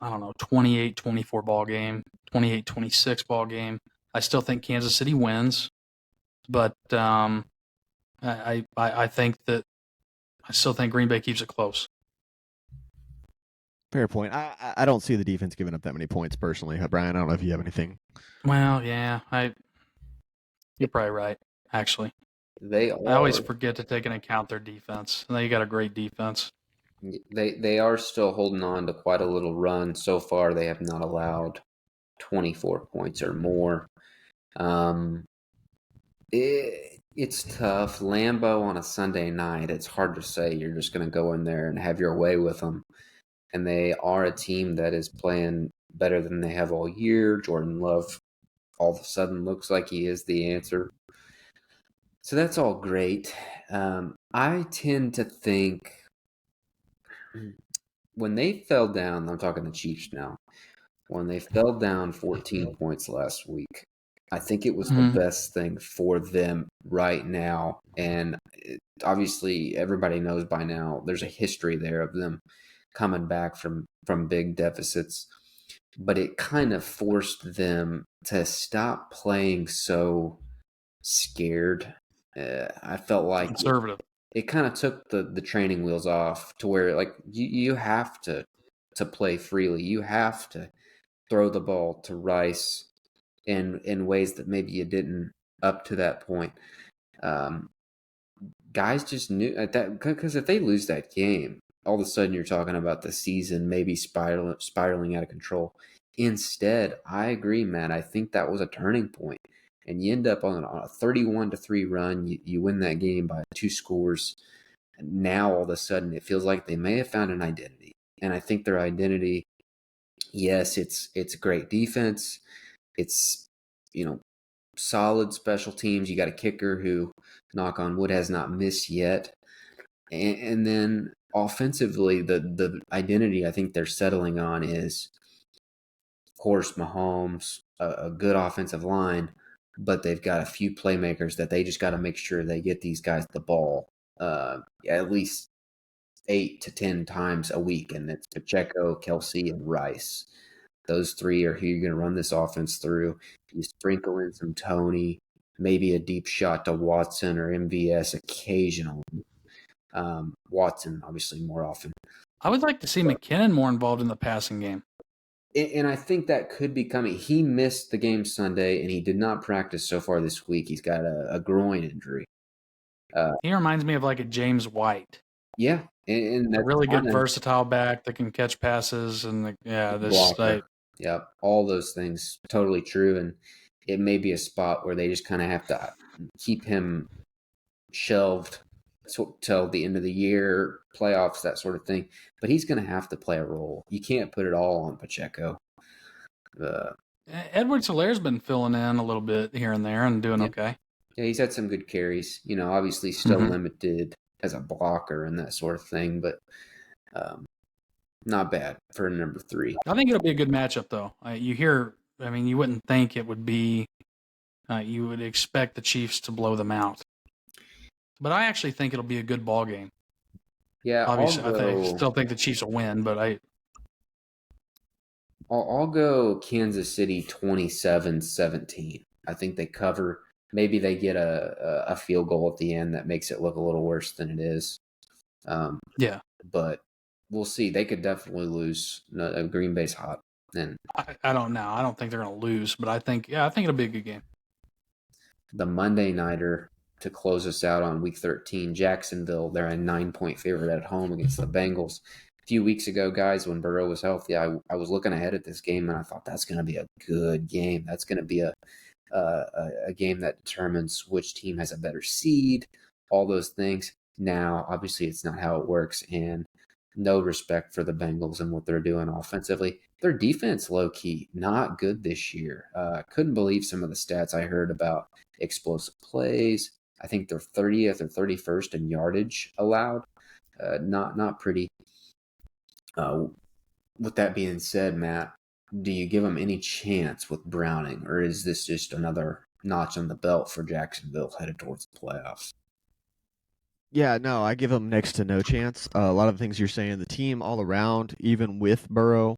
I don't know, 28-24 ball game, 28-26 ball game. I still think Kansas City wins. But I think that I still think Green Bay keeps it close. Fair point. I don't see the defense giving up that many points personally. Brian, I don't know if you have anything. Well, yeah, you're probably right, actually. I always forget to take into account their defense. They got a great defense. They are still holding on to quite a little run. So far, they have not allowed 24 points or more. It's tough. Lambeau on a Sunday night, it's hard to say you're just going to go in there and have your way with them. And they are a team that is playing better than they have all year. Jordan Love all of a sudden looks like he is the answer. So that's all great. I tend to think when they fell down, I'm talking the Chiefs now, when they fell down 14 points last week, I think it was the best thing for them right now. And obviously, everybody knows by now there's a history there of them coming back from big deficits. But it kind of forced them to stop playing so scared. I felt like conservative. It kind of took the training wheels off to where like you have to play freely. You have to throw the ball to Rice in ways that maybe you didn't up to that point. Guys just knew at that, because if they lose that game, all of a sudden you're talking about the season maybe spiraling out of control. Instead, I agree, man. I think that was a turning point, and you end up on a 31-3 run. You win that game by 2 scores. And now all of a sudden it feels like they may have found an identity, and I think their identity, yes, it's great defense. It's, solid special teams. You got a kicker who, knock on wood, has not missed yet. And then offensively, the identity I think they're settling on is, of course, Mahomes, a good offensive line, but they've got a few playmakers that they just got to make sure they get these guys the ball at least 8 to 10 times a week, and it's Pacheco, Kelsey, and Rice. Those three are who you're going to run this offense through. You sprinkle in some Tony, maybe a deep shot to Watson or MVS occasionally. Watson, obviously, more often. I would like to see McKinnon more involved in the passing game. And I think that could be coming. He missed the game Sunday, and he did not practice so far this week. He's got a groin injury. He reminds me of like a James White. Yeah, and a really good versatile back that can catch passes and Yep, all those things totally true, and it may be a spot where they just kind of have to keep him shelved till the end of the year, playoffs, that sort of thing. But he's going to have to play a role. You can't put it all on Pacheco. Edwards-Hilaire's been filling in a little bit here and there and doing okay. Yeah, he's had some good carries. Obviously still limited as a blocker and that sort of thing, but not bad for number 3. I think it'll be a good matchup, though. You wouldn't think it would be. You would expect the Chiefs to blow them out, but I actually think it'll be a good ball game. Yeah, obviously, I still think the Chiefs will win, but I'll go Kansas City 27-17. I think they cover. Maybe they get a field goal at the end that makes it look a little worse than it is. Yeah, but we'll see. They could definitely lose. Green Bay's hot, and I don't know. I don't think they're going to lose, but I think it'll be a good game. The Monday nighter to close us out on Week 13, Jacksonville. They're a 9-point favorite at home against the Bengals. A few weeks ago, guys, when Burrow was healthy, I was looking ahead at this game, and I thought that's going to be a good game. That's going to be a game that determines which team has a better seed, all those things. Now, obviously, it's not how it works, and no respect for the Bengals and what they're doing offensively. Their defense, low-key, not good this year. Couldn't believe some of the stats I heard about explosive plays. I think they're 30th or 31st in yardage allowed. Not pretty. With that being said, Matt, do you give them any chance with Browning, or is this just another notch on the belt for Jacksonville headed towards the playoffs? Yeah, no, I give them next to no chance. A lot of the things you're saying, the team all around, even with Burrow,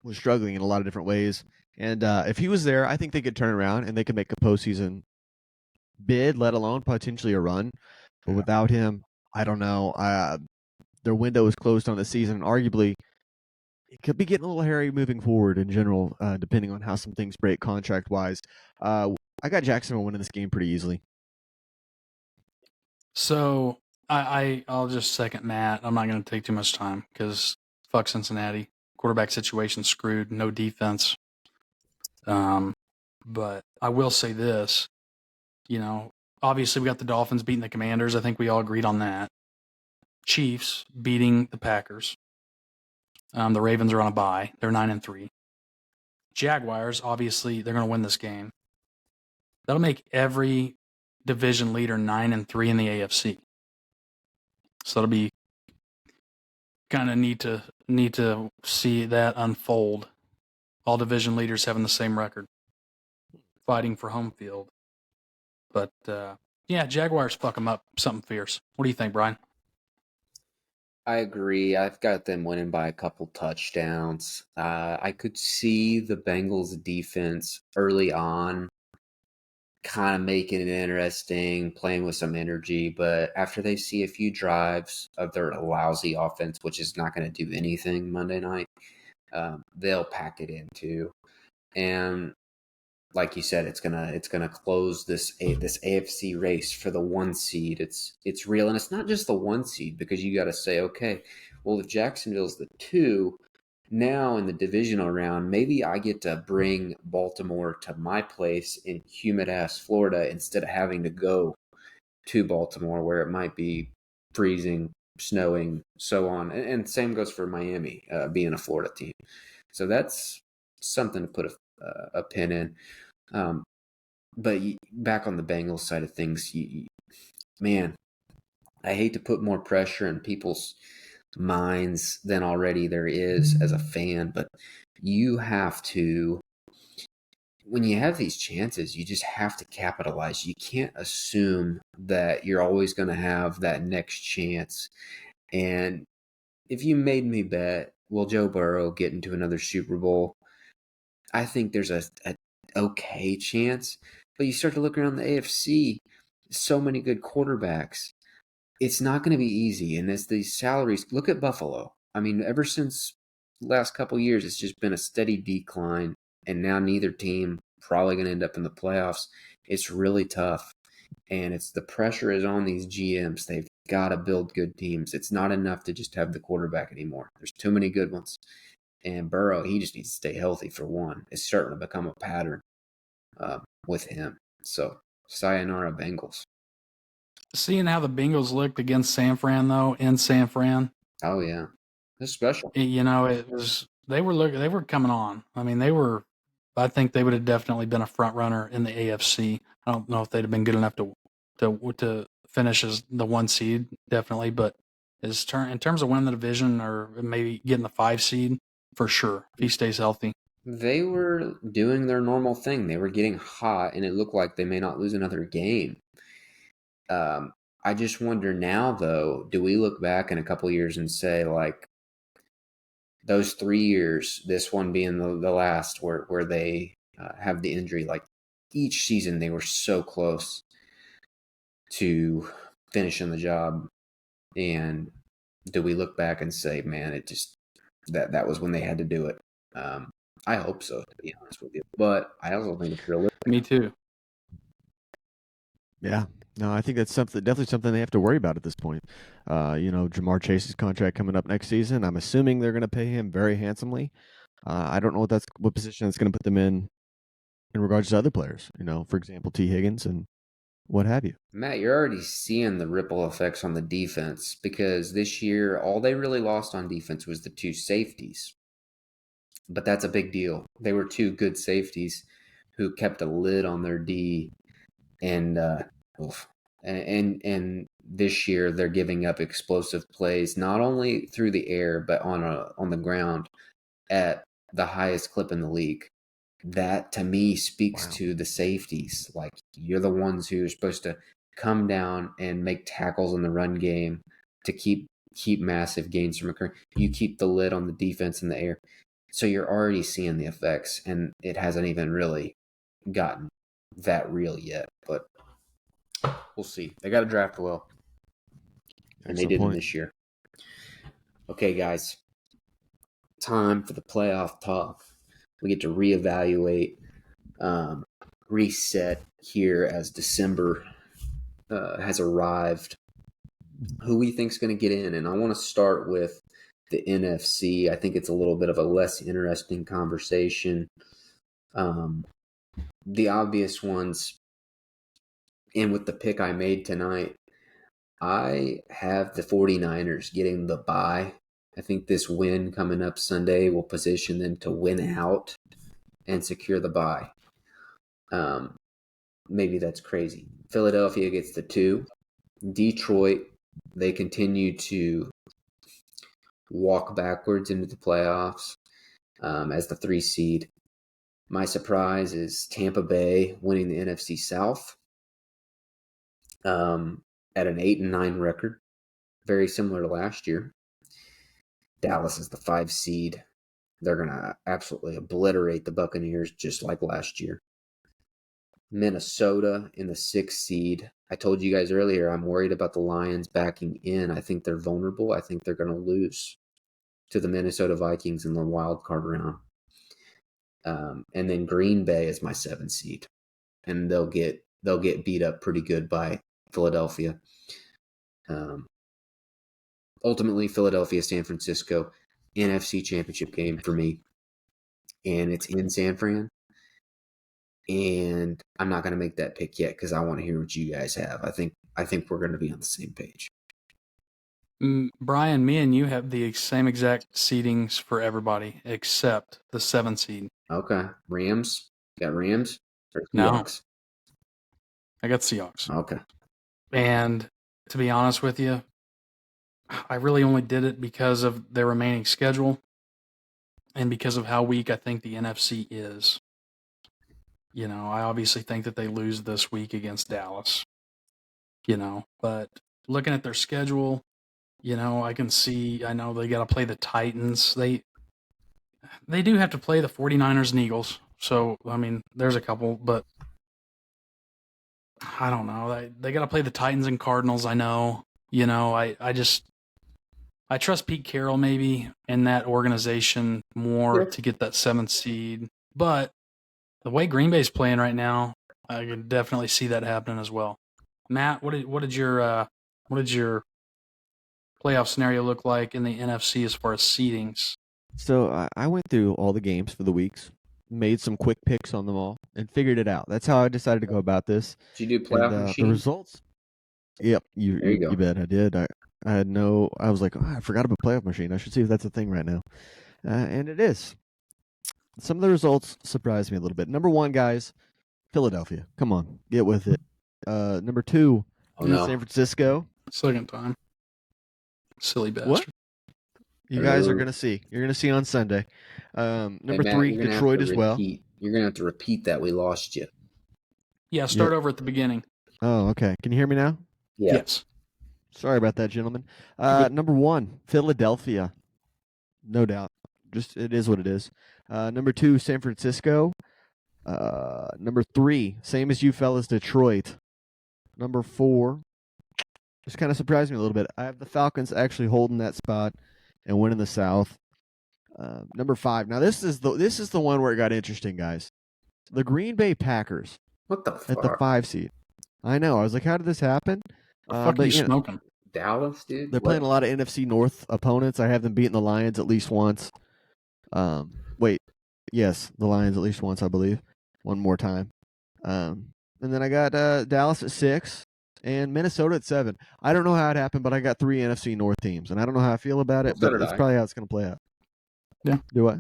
was struggling in a lot of different ways. And if he was there, I think they could turn around and they could make a postseason bid, let alone potentially a run. But without him, I don't know. Their window is closed on the season. Arguably, it could be getting a little hairy moving forward in general, depending on how some things break contract-wise. I got Jacksonville winning this game pretty easily. So I'll just second Matt. I'm not going to take too much time because fuck Cincinnati. Quarterback situation screwed. No defense. But I will say this. Obviously we got the Dolphins beating the Commanders. I think we all agreed on that. Chiefs beating the Packers. The Ravens are on a bye. They're 9-3. Jaguars, obviously, they're going to win this game. That'll make every division leader 9-3 in the AFC. So that'll be kind of neat to see that unfold. All division leaders having the same record, fighting for home field. But Jaguars fuck them up something fierce. What do you think, Brian? I agree. I've got them winning by a couple touchdowns. I could see the Bengals defense early on kind of making it interesting, playing with some energy, but after they see a few drives of their lousy offense, which is not going to do anything Monday night, they'll pack it in too. And like you said, it's gonna close this AFC race for the 1 seed. It's real, and it's not just the 1 seed, because you got to say, okay, well, if Jacksonville's the 2, now in the divisional round, maybe I get to bring Baltimore to my place in humid ass Florida instead of having to go to Baltimore where it might be freezing, snowing, so on. And same goes for Miami, being a Florida team. So that's something to put a pin in. But back on the Bengals side of things, man, I hate to put more pressure in people's minds than already there is as a fan, but you have to when you have these chances, you just have to capitalize. You can't assume that you're always going to have that next chance. And if you made me bet, will Joe Burrow get into another Super Bowl? I think there's a okay chance. But you start to look around the AFC, so many good quarterbacks. It's not going to be easy. And as these salaries, look at Buffalo. I mean, ever since the last couple years, it's just been a steady decline. And now neither team probably going to end up in the playoffs. It's really tough. And it's the pressure is on these GMs. They've got to build good teams. It's not enough to just have the quarterback anymore. There's too many good ones. And Burrow, he just needs to stay healthy for one. It's starting to become a pattern with him. So, sayonara Bengals. Seeing how the Bengals looked against San Fran, though, in San Fran. Oh, yeah. That's special. It was they were coming on. I mean, I think they would have definitely been a front runner in the AFC. I don't know if they'd have been good enough to finish as the 1 seed, definitely, but in terms of winning the division or maybe getting the 5 seed, for sure, if he stays healthy. They were doing their normal thing. They were getting hot, and it looked like they may not lose another game. I just wonder now, though, do we look back in a couple years and say, like, those 3 years, this one being the last where they have the injury, like, each season they were so close to finishing the job, and do we look back and say, man, it just that was when they had to do it? I hope so, to be honest with you, but I also think it's realistic. Me too. Yeah. No, I think that's definitely something they have to worry about at this point. Jamar Chase's contract coming up next season. I'm assuming they're going to pay him very handsomely. I don't know what position that's going to put them in regards to other players. For example, T. Higgins and what have you. Matt, you're already seeing the ripple effects on the defense because this year all they really lost on defense was the 2 safeties. But that's a big deal. They were 2 good safeties who kept a lid on their D, and and this year they're giving up explosive plays not only through the air but on the ground at the highest clip in the league. That to me speaks to the safeties. Like, you're the ones who are supposed to come down and make tackles in the run game to keep massive gains from occurring. You keep the lid on the defense in the air. So you're already seeing the effects, and it hasn't even really gotten that real yet. But we'll see. They got to draft well, and they didn't this year. Okay, guys. Time for the playoff talk. We get to reevaluate, reset here as December has arrived. Who we think is going to get in, and I want to start with the NFC. I think it's a little bit of a less interesting conversation. The obvious ones, and with the pick I made tonight, I have the 49ers getting the bye. I think this win coming up Sunday will position them to win out and secure the bye. Maybe that's crazy. Philadelphia gets the 2. Detroit, they continue to walk backwards into the playoffs as the 3 seed. My surprise is Tampa Bay winning the NFC South at an 8-9 record, very similar to last year. Dallas is the 5 seed. They're going to absolutely obliterate the Buccaneers just like last year. Minnesota in the 6th seed. I told you guys earlier I'm worried about the Lions backing in. I think they're vulnerable. I think they're going to lose to the Minnesota Vikings in the wild card round. And then Green Bay is my 7th seed, and they'll get beat up pretty good by Philadelphia. Ultimately, Philadelphia, San Francisco, NFC Championship game for me, and it's in San Fran. And I'm not going to make that pick yet because I want to hear what you guys have. I think we're going to be on the same page. Brian, me and you have the same exact seedings for everybody except the 7 seed. Okay. Rams? Got Rams? Or Seahawks? No. I got Seahawks. Okay. And to be honest with you, I really only did it because of their remaining schedule and because of how weak I think the NFC is. I obviously think that they lose this week against Dallas. But looking at their schedule, I can see. I know they got to play the Titans. They do have to play the 49ers and Eagles. So I mean, there's a couple, but I don't know. They got to play the Titans and Cardinals. I know. I trust Pete Carroll maybe in that organization more to get that 7th seed. But the way Green Bay's playing right now, I can definitely see that happening as well. Matt, what did your playoff scenario look like in the NFC as far as seedings? So I went through all the games for the weeks, made some quick picks on them all, and figured it out. That's how I decided to go about this. Did you do And playoff the machine? results? Yep, There you go. you bet I did. I was like, I forgot about playoff machine. I should see if that's a thing right now. And it is. Some of the results surprised me a little bit. Number 1, guys, Philadelphia. Come on, get with it. Number 2, San Francisco. Second time. Silly bastard. What? You guys are gonna see. You're gonna see on Sunday. Number Matt, 3, Detroit as well. You're gonna have to repeat that. We lost you. Yeah, start over at the beginning. Oh, okay. Can you hear me now? Yeah. Yes. Sorry about that, gentlemen. Number 1, Philadelphia. No doubt. Just it is what it is. Number 2, San Francisco. Number 3, same as you fellas, Detroit. Number 4, just kind of surprised me a little bit. I have the Falcons actually holding that spot and winning the South. Number 5. Now this is the one where it got interesting, guys. The Green Bay Packers. What the fuck? At the 5 seed. I know. I was like, how did this happen? The fuck are you smoking? Dallas, dude. They're playing a lot of NFC North opponents. I have them beating the Lions at least once. Yes, the Lions at least once, I believe. One more time. And then I got Dallas at 6 and Minnesota at 7. I don't know how it happened, but I got 3 NFC North teams, and I don't know how I feel about it, but that's probably how it's going to play out. Yeah. Do what?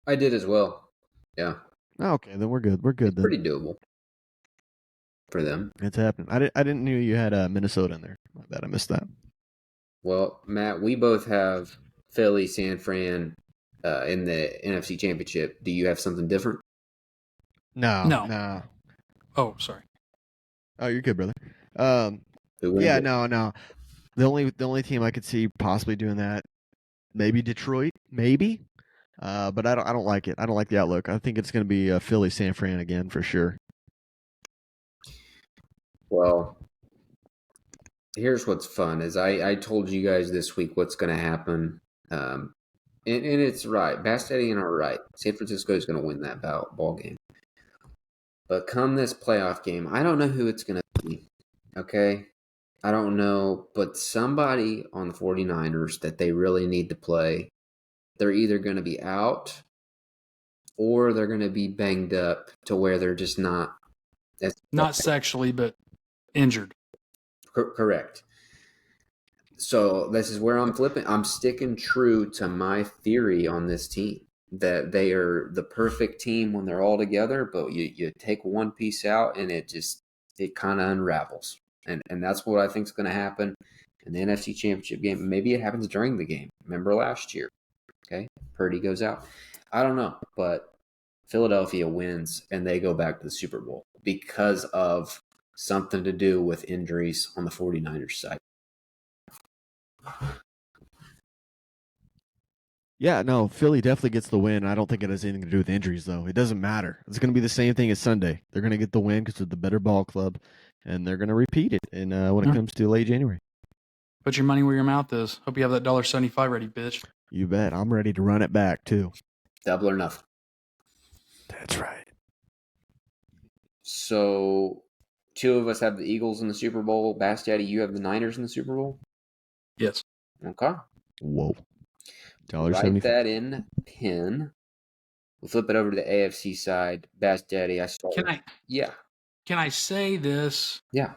I did as well. Yeah. Oh, okay, then we're good. We're good then. Pretty doable for them. It's happening. I didn't know you had Minnesota in there. My bad, I missed that. Well, Matt, we both have Philly, San Fran in the NFC Championship. Do you have something different? No. Oh, sorry. Oh, you're good, brother. No. The only team I could see possibly doing that, maybe Detroit, maybe. But I don't like it. I don't like the outlook. I think it's going to be Philly, San Fran again for sure. Well, here's what's fun is I told you guys this week what's going to happen. And it's right. Bass Daddy and I are right. San Francisco is going to win that ball game. But come this playoff game, I don't know who it's going to be. Okay? I don't know. But somebody on the 49ers that they really need to play, they're either going to be out or they're going to be banged up to where they're just not. Not sexually, but injured. Correct. So this is where I'm flipping. I'm sticking true to my theory on this team that they are the perfect team when they're all together, but you take one piece out and it kind of unravels. And that's what I think is going to happen in the NFC Championship game. Maybe it happens during the game. Remember last year? Okay, Purdy goes out. I don't know, but Philadelphia wins and they go back to the Super Bowl because of something to do with injuries on the 49ers side. Yeah, no, Philly definitely gets the win. I don't think it has anything to do with injuries, though. It doesn't matter. It's going to be the same thing as Sunday. They're going to get the win because they're the better ball club, and they're going to repeat it when it comes to late January. Put your money where your mouth is. Hope you have that $1.75 ready, bitch. You bet. I'm ready to run it back, too. Double or nothing. That's right. So, 2 of us have the Eagles in the Super Bowl. Bass Daddy, you have the Niners in the Super Bowl? Yes. Okay. Whoa. Write that in pen. We'll flip it over to the AFC side. Bass Daddy, I saw. Yeah. Can I say this? Yeah.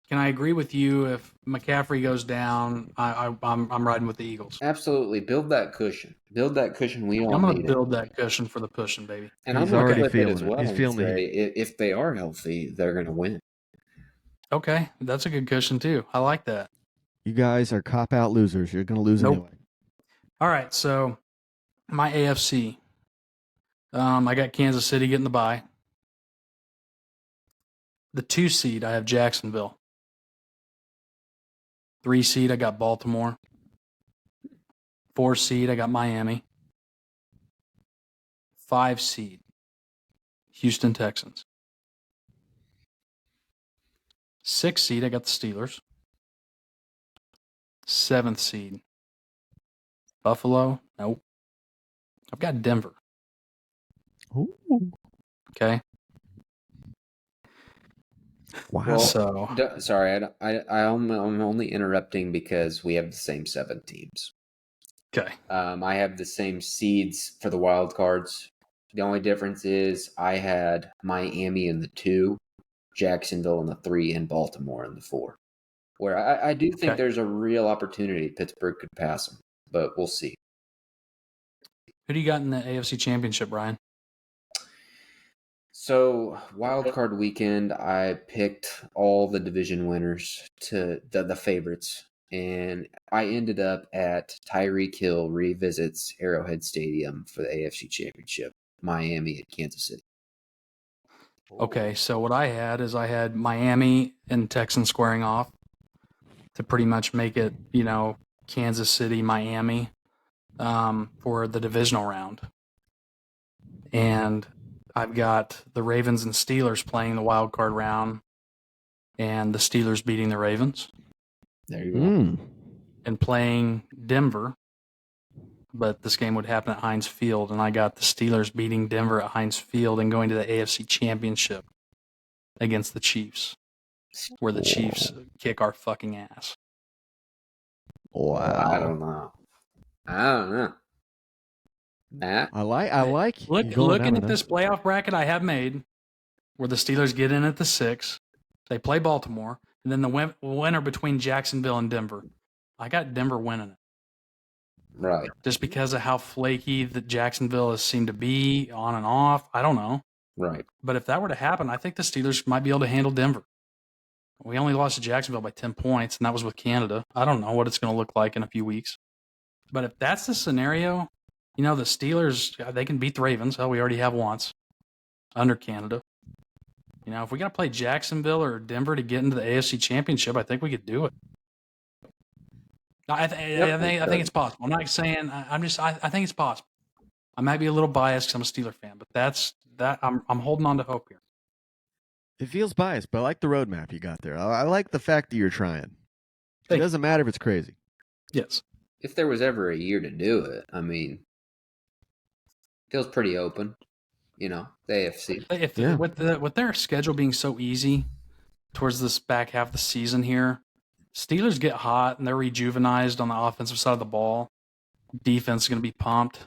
Can I agree with you? If McCaffrey goes down, I'm riding with the Eagles. Absolutely. Build that cushion. Build that cushion. I'm going to build that cushion for the pushing, baby. And I'm already feeling it as well. He's feeling it. If they are healthy, they're going to win. Okay, that's a good cushion too. I like that. You guys are cop-out losers. You're going to lose anyway. All right, so my AFC, I got Kansas City getting the bye. The 2 seed, I have Jacksonville. 3 seed, I got Baltimore. 4 seed, I got Miami. 5 seed, Houston Texans. 6 seed, I got the Steelers. 7th seed, Buffalo. Nope. I've got Denver. Ooh. Okay. Wow. Well, So, sorry, I'm only interrupting because we have the same 7 teams. okay. I have the same seeds for the wild cards. The only difference is I had Miami in the 2, Jacksonville in the 3, and Baltimore in the 4. Where I do think Okay. there's a real opportunity Pittsburgh could pass them, but we'll see. Who do you got in the AFC Championship, Brian? So wild card weekend, I picked all the division winners to the favorites, and I ended up at Tyreek Hill revisits Arrowhead Stadium for the AFC Championship, Miami at Kansas City. Okay, so what I had Miami and Texans squaring off to pretty much make it, Kansas City, Miami for the divisional round. And I've got the Ravens and Steelers playing the wild card round, and the Steelers beating the Ravens. There you go. And playing Denver, but this game would happen at Heinz Field, and I got the Steelers beating Denver at Heinz Field and going to the AFC Championship against the Chiefs, where the Chiefs kick our fucking ass. Wow. I don't know. Matt? I like looking at this playoff bracket I have made, where the Steelers get in at the 6, they play Baltimore, and then the winner between Jacksonville and Denver. I got Denver winning it. Right. Just because of how flaky that Jacksonville has seemed to be on and off. I don't know. Right. But if that were to happen, I think the Steelers might be able to handle Denver. We only lost to Jacksonville by 10 points, and that was with Canada. I don't know what it's going to look like in a few weeks. But if that's the scenario, the Steelers, they can beat the Ravens. Hell, we already have once under Canada. If we got to play Jacksonville or Denver to get into the AFC Championship, I think we could do it. I think it's possible. I'm not saying. I think it's possible. I might be a little biased because I'm a Steeler fan, but I'm holding on to hope here. It feels biased, but I like the roadmap you got there. I like the fact that you're trying. It doesn't matter if it's crazy. Yes. If there was ever a year to do it, feels pretty open. The AFC. With their schedule being so easy towards this back half of the season here, Steelers get hot and they're rejuvenized on the offensive side of the ball. Defense is going to be pumped.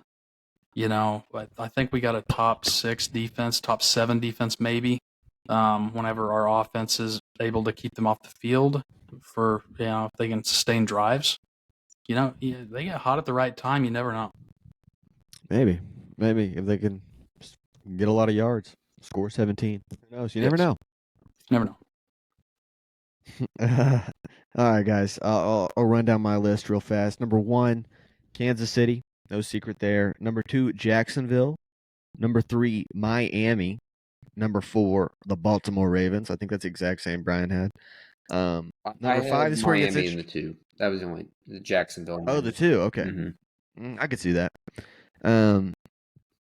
But I think we got a top 6 defense, top 7 defense maybe. Whenever our offense is able to keep them off the field for if they can sustain drives, they get hot at the right time. You never know. Maybe if they can get a lot of yards, score 17. Who knows? You never know. Never know. All right, guys. I'll run down my list real fast. Number 1, Kansas City. No secret there. Number 2, Jacksonville. Number 3, Miami. Number 4, the Baltimore Ravens. I think that's the exact same Brian had. Number 5 is Miami in the 2. That was only the Jacksonville. Oh, the 2. Okay. Mm-hmm. I could see that.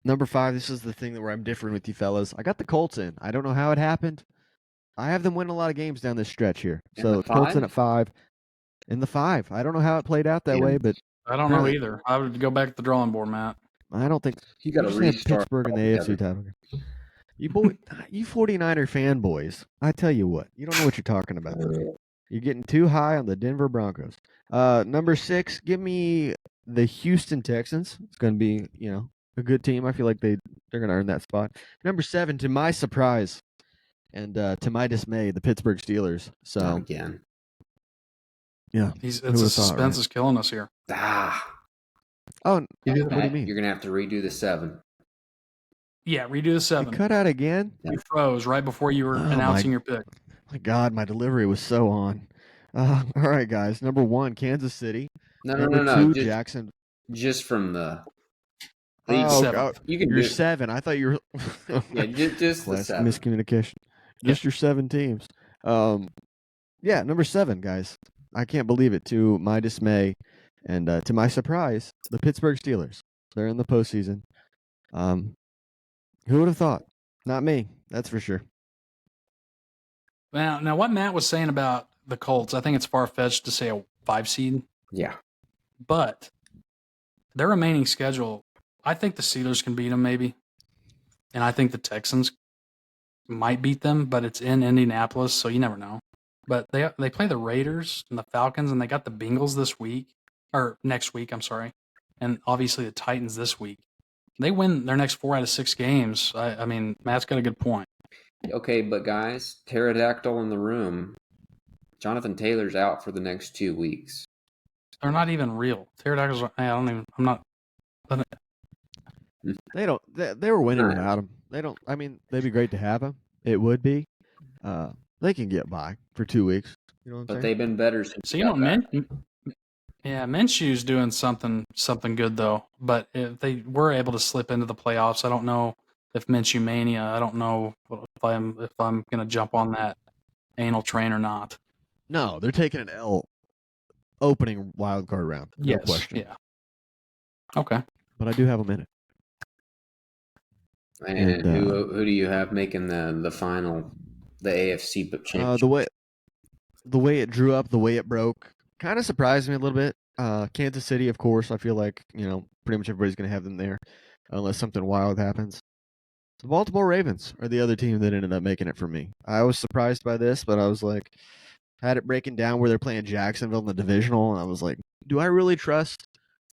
Number 5, this is the thing where I'm different with you fellas. I got the Colts in. I don't know how it happened. I have them win a lot of games down this stretch here. So Colts in at 5. In the 5. I don't know how it played out that way, but I don't know either. I would go back to the drawing board, Matt. I don't think you got to restart Pittsburgh in the AFC title. You 49er fanboys. I tell you what, you don't know what you're talking about. You're getting too high on the Denver Broncos. Number 6, give me the Houston Texans. It's going to be, a good team. I feel like they're going to earn that spot. Number 7, to my surprise and to my dismay, the Pittsburgh Steelers. So not again. Yeah, the suspense is killing us here. Oh, what do you mean? You're going to have to redo the 7. Yeah, redo the 7. You cut out again? You froze right before you were announcing your pick. My God, my delivery was so on. All right, guys. Number 1, Kansas City. Number 2, Jackson. Just from the league 7. You can You're 7. I thought you were. Yeah, just the 7. Miscommunication. Just your 7 teams. Yeah, number 7, guys. I can't believe it. To my dismay and to my surprise, the Pittsburgh Steelers. They're in the postseason. Who would have thought? Not me. That's for sure. Now, what Matt was saying about the Colts, I think it's far-fetched to say a 5 seed. Yeah. But their remaining schedule, I think the Steelers can beat them maybe. And I think the Texans might beat them, but it's in Indianapolis, so you never know. But they play the Raiders and the Falcons, and they got the Bengals this week, or next week, I'm sorry. And obviously the Titans this week. They win their next 4 out of 6 games. I mean, Matt's got a good point. Okay, but guys, pterodactyl in the room. Jonathan Taylor's out for the next 2 weeks. They're not even real. Pterodactyls are, I'm not. They don't. They were winning without him. They don't. I mean, they'd be great to have him. It would be. They can get by for 2 weeks. You know what I'm saying? But they've been better since. So Minshew's doing something good though. But if they were able to slip into the playoffs, I don't know if Minshew mania. I don't know if I'm going to jump on that anal train or not. No, they're taking an L opening wild card round. No question. Yeah. Okay. But I do have a minute. And who do you have making the final, the AFC championship? The way it drew up, the way it broke, kind of surprised me a little bit. Kansas City, of course, I feel like pretty much everybody's going to have them there, unless something wild happens. The Baltimore Ravens are the other team that ended up making it for me. I was surprised by this, but I was like, had it breaking down where they're playing Jacksonville in the divisional, and I was like, do I really trust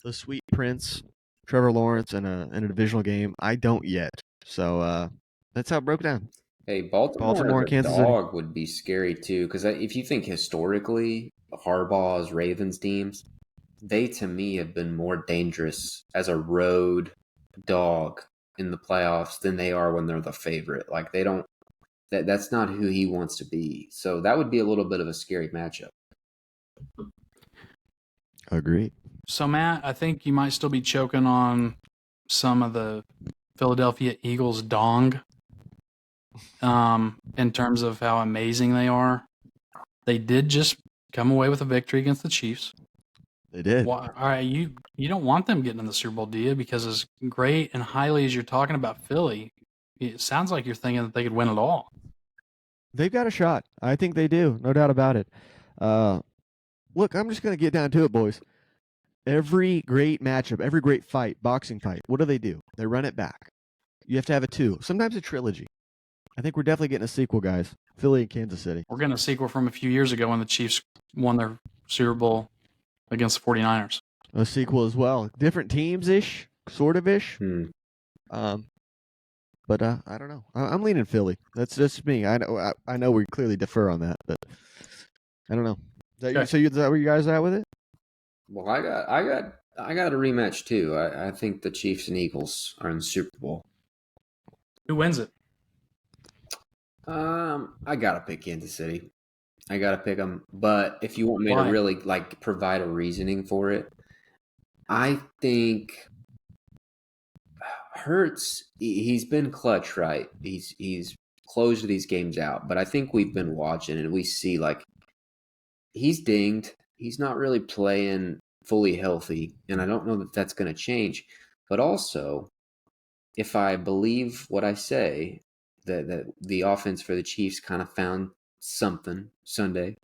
the sweet prince, Trevor Lawrence, in a divisional game? I don't yet. So that's how it broke down. Hey, Baltimore and Kansas dog City would be scary too, because if you think historically, Harbaugh's Ravens teams, they to me have been more dangerous as a road dog in the playoffs than they are when they're the favorite. Like they don't. That's not who he wants to be. So that would be a little bit of a scary matchup. Agreed. So Matt, I think you might still be choking on some of the Philadelphia Eagles dong. In terms of how amazing they are. They did just come away with a victory against the Chiefs. They did. Well, all right, you don't want them getting in the Super Bowl, do you? Because as great and highly as you're talking about Philly, it sounds like you're thinking that they could win it all. They've got a shot. I think they do. No doubt about it. Look, I'm just going to get down to it, boys. Every great matchup, every great fight, boxing fight, what do? They run it back. You have to have a 2, sometimes a trilogy. I think we're definitely getting a sequel, guys. Philly and Kansas City. We're getting a sequel from a few years ago when the Chiefs won their Super Bowl against the 49ers. A sequel as well. Different teams-ish, sort of-ish. But I don't know. I'm leaning Philly. That's just me. I know we clearly differ on that, but I don't know. Is that where you guys are at with it? Well, I got a rematch too. I think the Chiefs and Eagles are in the Super Bowl. Who wins it? I gotta pick Kansas City. I gotta pick them. But if you want me to really provide a reasoning for it, I think Hurts. He's been clutch, right? He's closed these games out. But I think we've been watching and we see he's dinged. He's not really playing fully healthy, and I don't know that that's going to change. But also, if I believe what I say, that the offense for the Chiefs kind of found something Sunday,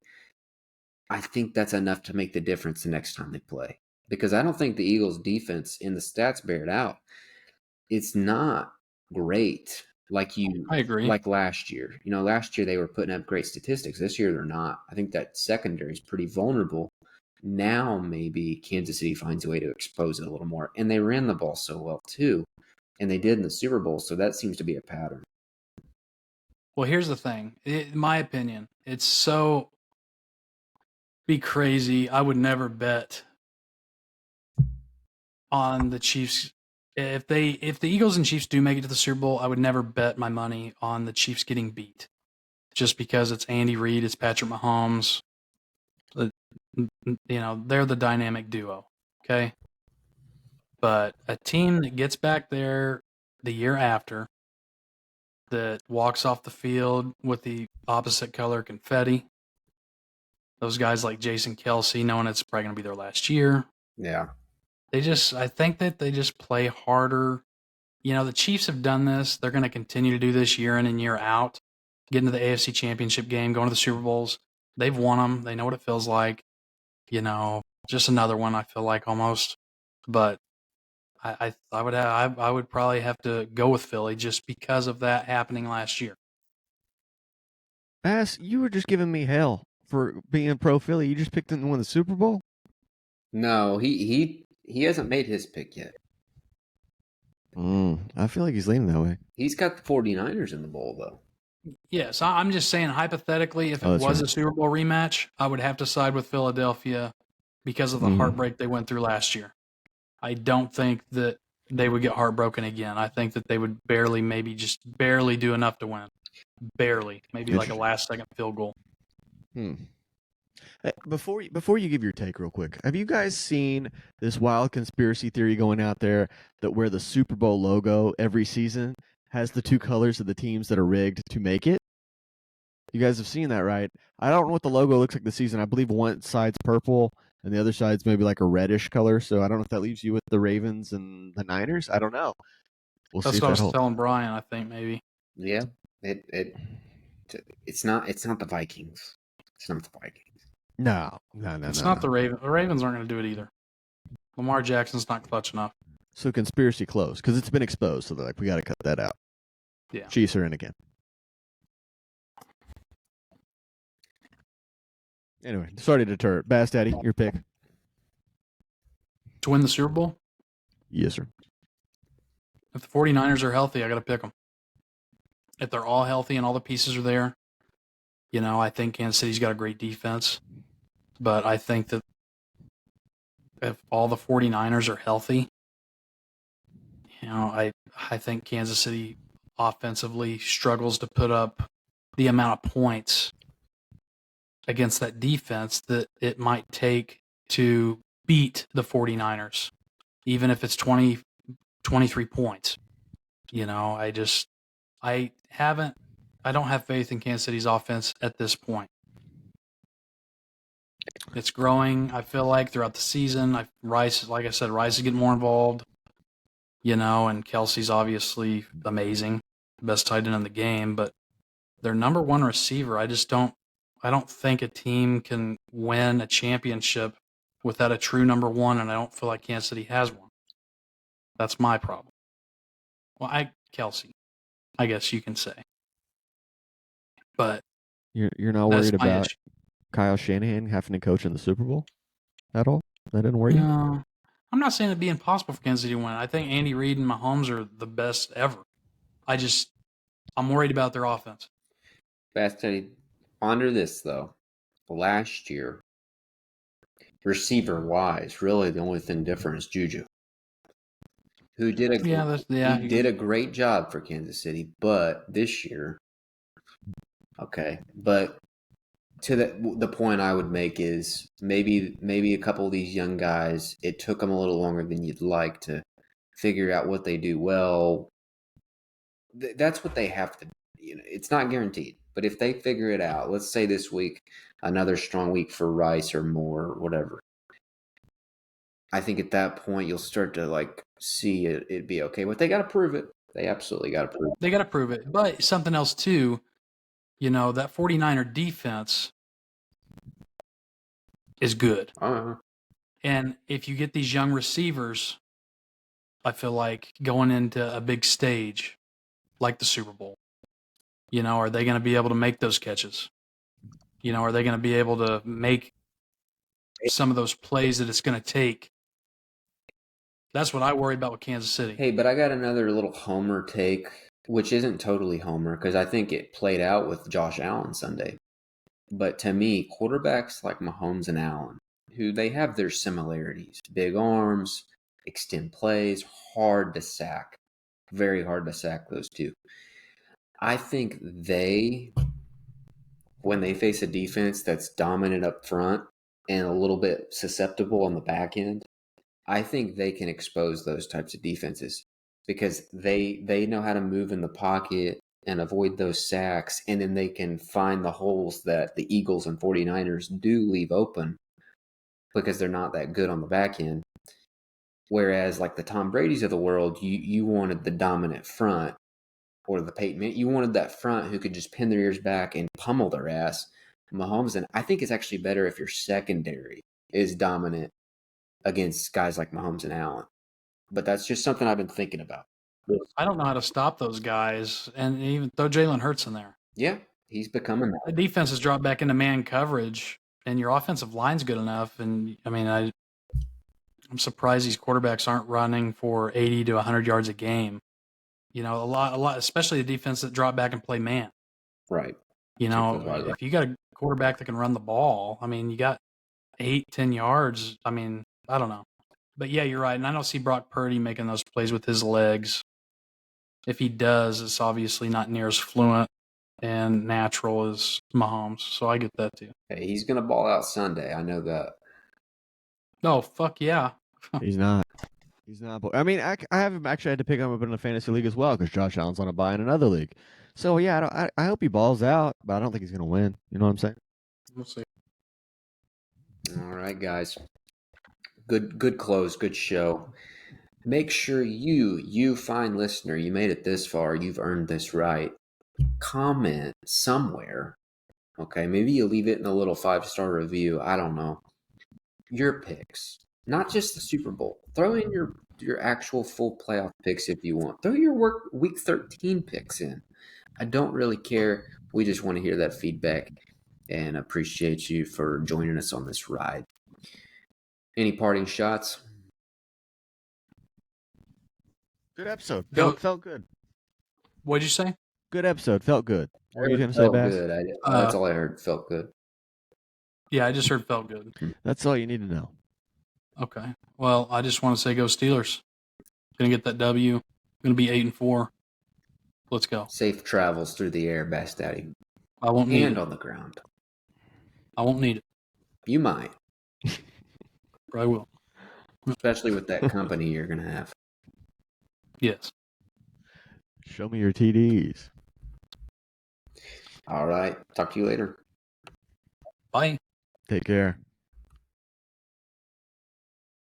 I think that's enough to make the difference the next time they play. Because I don't think the Eagles' defense, in the stats bear it out, it's not great I agree. like last year. Last year they were putting up great statistics. This year they're not. I think that secondary is pretty vulnerable. Now maybe Kansas City finds a way to expose it a little more. And they ran the ball so well too. And they did in the Super Bowl, so that seems to be a pattern. Well, here's the thing. In my opinion, it's so be crazy. I would never bet on the Chiefs. If the Eagles and Chiefs do make it to the Super Bowl, I would never bet my money on the Chiefs getting beat. Just because it's Andy Reid, it's Patrick Mahomes. They're the dynamic duo. Okay. But a team that gets back there the year after that walks off the field with the opposite color confetti. Those guys like Jason Kelsey, knowing it's probably going to be their last year. Yeah. I think that they just play harder. The Chiefs have done this. They're going to continue to do this year in and year out. Get into the AFC Championship game, going to the Super Bowls. They've won them. They know what it feels like. Just another one, I feel like, almost. But I would probably have to go with Philly just because of that happening last year. Ass, you were just giving me hell for being pro Philly. You just picked them to win the Super Bowl? No, he hasn't made his pick yet. I feel like he's leaning that way. He's got the 49ers in the bowl, though. Yes, I'm just saying, hypothetically, if it was a Super Bowl rematch, I would have to side with Philadelphia because of the heartbreak they went through last year. I don't think that they would get heartbroken again. I think that they would just barely do enough to win. Barely. Maybe like a last-second field goal. Before you give your take real quick, have you guys seen this wild conspiracy theory going out there that where the Super Bowl logo every season has the two colors of the teams that are rigged to make it? You guys have seen that, right? I don't know what the logo looks like this season. I believe one side's purple and the other side's maybe like a reddish color. So I don't know if that leaves you with the Ravens and the Niners. I don't know. That's what I was telling Brian, I think, maybe. Yeah. It's not the Vikings. It's not the Vikings. No. It's not the Ravens. The Ravens aren't going to do it either. Lamar Jackson's not clutch enough. So conspiracy closed because it's been exposed. So they're like, we got to cut that out. Yeah. Chiefs are in again. Anyway, sorry to deter. Bass Daddy, your pick. To win the Super Bowl? Yes, sir. If the 49ers are healthy, I got to pick them. If they're all healthy and all the pieces are there, I think Kansas City's got a great defense. But I think that if all the 49ers are healthy, I think Kansas City offensively struggles to put up the amount of points against that defense that it might take to beat the 49ers, even if it's 20, 23 points. I don't have faith in Kansas City's offense at this point. It's growing, I feel like, throughout the season. Rice is getting more involved, and Kelsey's obviously amazing, best tight end in the game, but their number one receiver, I don't think a team can win a championship without a true number one, and I don't feel like Kansas City has one. That's my problem. Well, Kelsey, I guess you can say. But you're not worried about Kyle Shanahan having to coach in the Super Bowl at all? That didn't worry you? No. I'm not saying it'd be impossible for Kansas City to win. I think Andy Reid and Mahomes are the best ever. I'm worried about their offense. Fast Teddy, ponder this, though. Last year, receiver-wise, really the only thing different is Juju, who did a great job for Kansas City, but this year, okay, but to the point I would make is maybe a couple of these young guys, it took them a little longer than you'd like to figure out what they do well. That's what they have to do. It's not guaranteed, but if they figure it out, let's say this week, another strong week for Rice or Moore or whatever, I think at that point you'll start to see it be okay. But they got to prove it. They absolutely got to prove it. They got to prove it. But something else too, that 49er defense is good. And if you get these young receivers, I feel like going into a big stage like the Super Bowl, are they going to be able to make those catches? Are they going to be able to make some of those plays that it's going to take? That's what I worry about with Kansas City. Hey, but I got another little homer take, which isn't totally homer because I think it played out with Josh Allen Sunday. But to me, quarterbacks like Mahomes and Allen, who they have their similarities, big arms, extend plays, hard to sack, very hard to sack those two. I think when they face a defense that's dominant up front and a little bit susceptible on the back end, I think they can expose those types of defenses because they know how to move in the pocket. and avoid those sacks, and then they can find the holes that the Eagles and 49ers do leave open because they're not that good on the back end. Whereas like the Tom Brady's of the world, you wanted the dominant front, or the Peyton Manning, you wanted that front who could just pin their ears back and pummel their ass. Mahomes, and I think it's actually better if your secondary is dominant against guys like Mahomes and Allen. But that's just something I've been thinking about. I don't know how to stop those guys, and even throw Jalen Hurts in there. Yeah, he's becoming The that. defense has dropped back into man coverage, and your offensive line's good enough. And I mean, I'm surprised these quarterbacks aren't running for 80 to 100 yards a game. You know, a lot, especially the defense that drop back and play man. Right. You know, if you got a quarterback that can run the ball, I mean, you got 8-10 yards. I mean, I don't know. But yeah, you're right. And I don't see Brock Purdy making those plays with his legs. If he does, it's obviously not near as fluent and natural as Mahomes. So I get that too. Hey, he's going to ball out Sunday. I know that. Oh, fuck yeah. He's not. He's not. I mean, I have actually had to pick him up in a fantasy league as well because Josh Allen's on a buy in another league. So yeah, I hope he balls out, but I don't think he's going to win. You know what I'm saying? We'll see. All right, guys. Good close, good show. Make sure you fine listener, you made it this far, you've earned this right. Comment somewhere. Okay, maybe you leave it in a little 5-star review. I don't know. Your picks. Not just the Super Bowl. Throw in your actual full playoff picks if you want. Throw your week 13 picks in. I don't really care. We just want to hear that feedback and appreciate you for joining us on this ride. Any parting shots? Good episode. Felt good. What'd you say? Good episode. Felt good. What were you going to say, Felt Bass? good. That's all I heard. Felt good. Yeah, I just heard felt good. That's all you need to know. Okay. Well, I just want to say go Steelers. Gonna get that W. Gonna be 8-4. Let's go. Safe travels through the air, Bass Daddy. I won't need And it. on the ground. I won't need it. You might. Probably will. Especially with that company you're going to have. Yes. Show me your TDs. All right. Talk to you later. Bye. Take care.